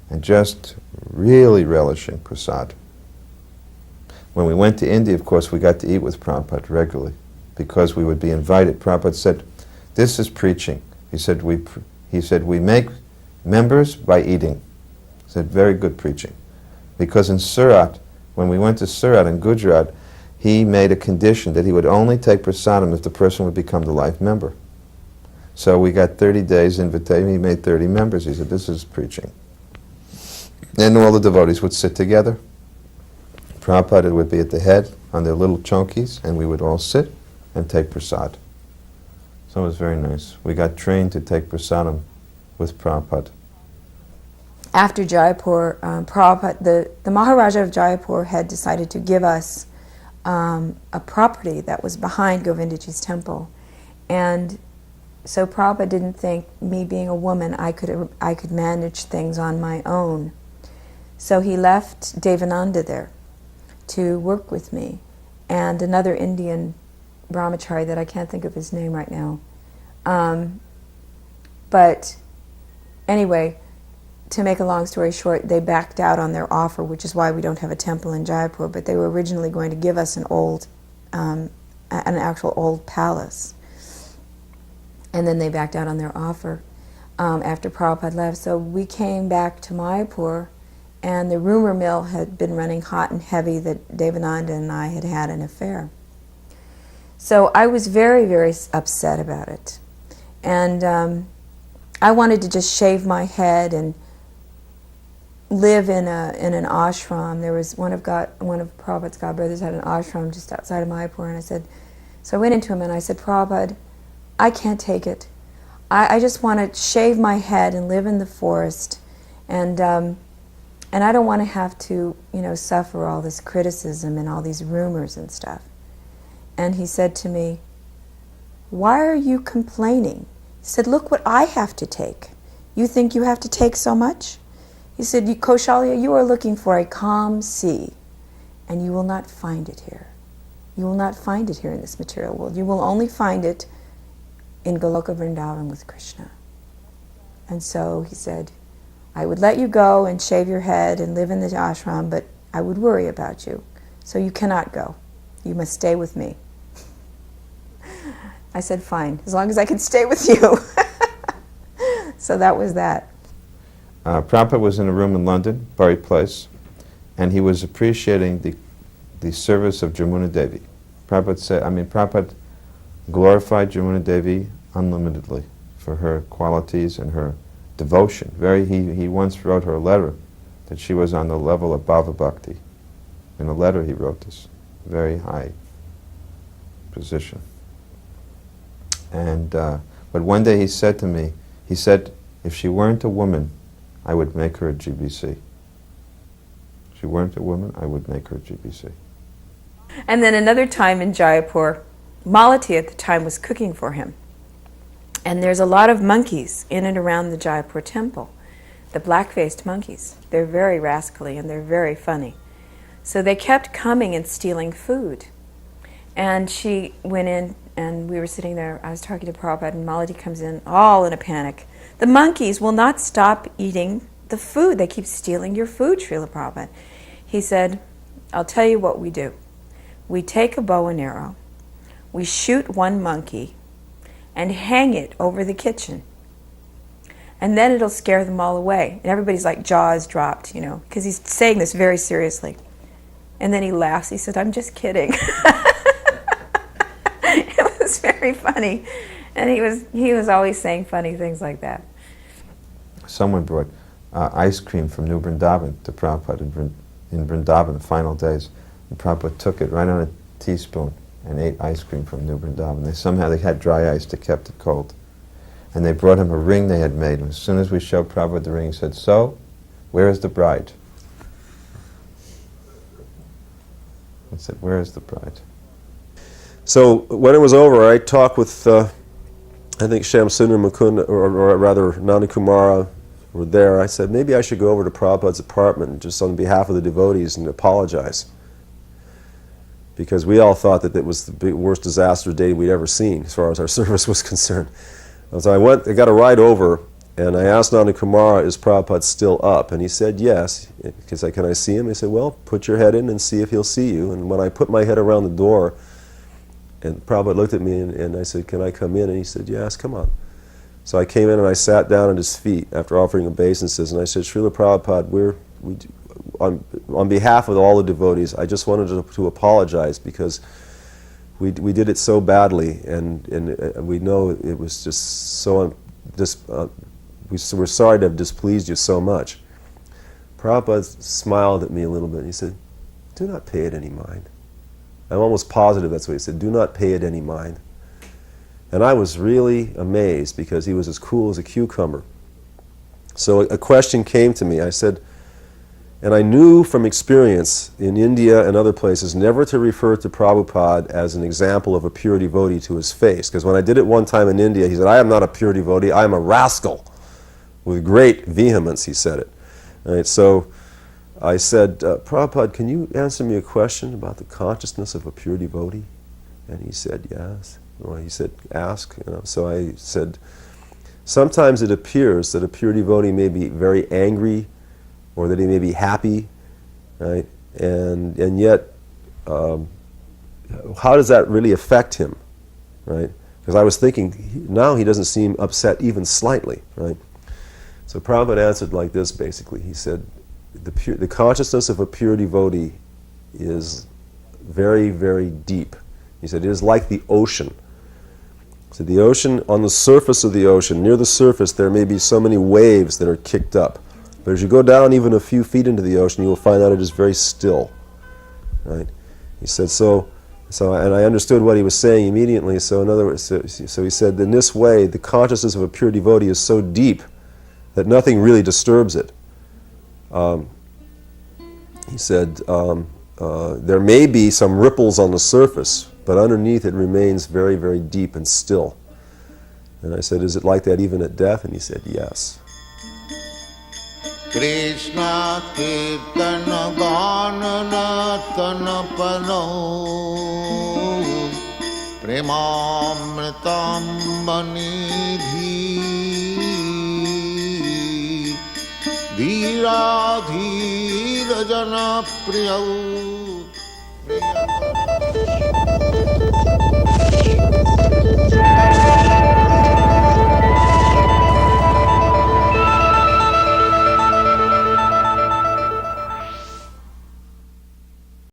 And just really relishing prasad. When we went to India, of course, we got to eat with Prabhupada regularly because we would be invited. Prabhupada said, this is preaching. He said, we make members by eating. He said, very good preaching. Because in Surat, when we went to Surat in Gujarat, he made a condition that he would only take prasadam if the person would become the life member. So we got 30 days invitation. He made 30 members. He said, this is preaching. And all the devotees would sit together. Prabhupada would be at the head on their little chokis, and we would all sit and take prasad. So it was very nice. We got trained to take prasadam with Prabhupada. After Jaipur, Prabhupada, the Maharaja of Jaipur had decided to give us a property that was behind Govindaji's temple. And so Prabhupada didn't think, me being a woman, I could manage things on my own. So he left Devananda there to work with me, and another Indian brahmachari that I can't think of his name right now. But anyway, to make a long story short, they backed out on their offer, which is why we don't have a temple in Jaipur, but they were originally going to give us an actual old palace. And then they backed out on their offer after Prabhupada left. So we came back to Mayapur, and the rumor mill had been running hot and heavy that Devananda and I had had an affair. So I was very, very upset about it. And I wanted to just shave my head and live in an ashram. There was one of Prabhupada's godbrothers had an ashram just outside of Mayapur, and so I went into him and I said, Prabhupada, I can't take it. I just want to shave my head and live in the forest, and I don't want to have to, suffer all this criticism and all these rumors and stuff. And he said to me, why are you complaining? He said, look what I have to take. You think you have to take so much? He said, Kaushalya, you are looking for a calm sea, and you will not find it here. You will not find it here in this material world. You will only find it in Goloka Vrindavan with Krishna. And so he said, I would let you go and shave your head and live in the ashram, but I would worry about you. So you cannot go. You must stay with me. I said, fine, as long as I can stay with you. So that was that. Prabhupada was in a room in London, Bury Place, and he was appreciating the service of Jamuna Devi. Prabhupada glorified Jamuna Devi unlimitedly for her qualities and her devotion. He once wrote her a letter that she was on the level of Bhava Bhakti. In a letter he wrote this, very high position. And but one day he said to me, if she weren't a woman, I would make her a GBC. If she weren't a woman, I would make her a GBC. And then another time in Jaipur, Malati at the time was cooking for him. And there's a lot of monkeys in and around the Jaipur temple, the black-faced monkeys. They're very rascally and they're very funny. So they kept coming and stealing food. And she went in, and we were sitting there, I was talking to Prabhupada, and Malati comes in all in a panic. The monkeys will not stop eating the food. They keep stealing your food, Srila Prabhupada. He said, I'll tell you what we do. We take a bow and arrow, we shoot one monkey, and hang it over the kitchen. And then it'll scare them all away. And everybody's like jaws dropped, because he's saying this very seriously. And then he laughs. He said, I'm just kidding. It was very funny. And he was always saying funny things like that. Someone brought ice cream from New Vrindavan to Prabhupada in Vrindavan, the final days. And Prabhupada took it right on a teaspoon and ate ice cream from New Vrindavan. Somehow they had dry ice that kept it cold. And they brought him a ring they had made. And as soon as we showed Prabhupada the ring, he said, so, where is the bride? I said, where is the bride? So when it was over, I talked with, I think Shamsundar Mukund, or rather Nanda Kumara were there. I said, maybe I should go over to Prabhupada's apartment just on behalf of the devotees and apologize. Because we all thought that it was the worst disaster day we'd ever seen as far as our service was concerned. And so I got a ride over, And I asked Nanda Kumara, is Prabhupada still up? And he said yes. He said, can I see him? He said, well, put your head in and see if he'll see you. And when I put my head around the door, and Prabhupada looked at me and I said, can I come in? And he said, yes, come on. So I came in and I sat down at his feet after offering obeisances, and I said, Srila Prabhupada, on behalf of all the devotees, I just wanted to apologize because we did it so badly, and we know it was just so, we're sorry to have displeased you so much. Prabhupada smiled at me a little bit and he said, do not pay it any mind. I'm almost positive that's what he said, do not pay it any mind. And I was really amazed because he was as cool as a cucumber. So a question came to me. I said, and I knew from experience in India and other places never to refer to Prabhupada as an example of a pure devotee to his face. Because when I did it one time in India, he said, I am not a pure devotee, I am a rascal. With great vehemence he said it. Right, so I said, Prabhupada, can you answer me a question about the consciousness of a pure devotee? And he said, yes. Well, he said, ask. So I said, sometimes it appears that a pure devotee may be very angry or that he may be happy, right? And yet, how does that really affect him, right? Because I was thinking, now he doesn't seem upset even slightly, right? So Prabhupada answered like this, basically. He said, the consciousness of a pure devotee is very, very deep. He said, it is like the ocean. So the ocean, on the surface of the ocean, near the surface, there may be so many waves that are kicked up. But as you go down even a few feet into the ocean, you will find out it is very still. Right? He said, and I understood what he was saying immediately. So in other words, so he said, in this way, the consciousness of a pure devotee is so deep that nothing really disturbs it. He said, there may be some ripples on the surface, but underneath it remains very, very deep and still. And I said, is it like that even at death? And he said, yes. Krsna kirtana gana natana pano premamritam manidhi dhira dhira jana priyau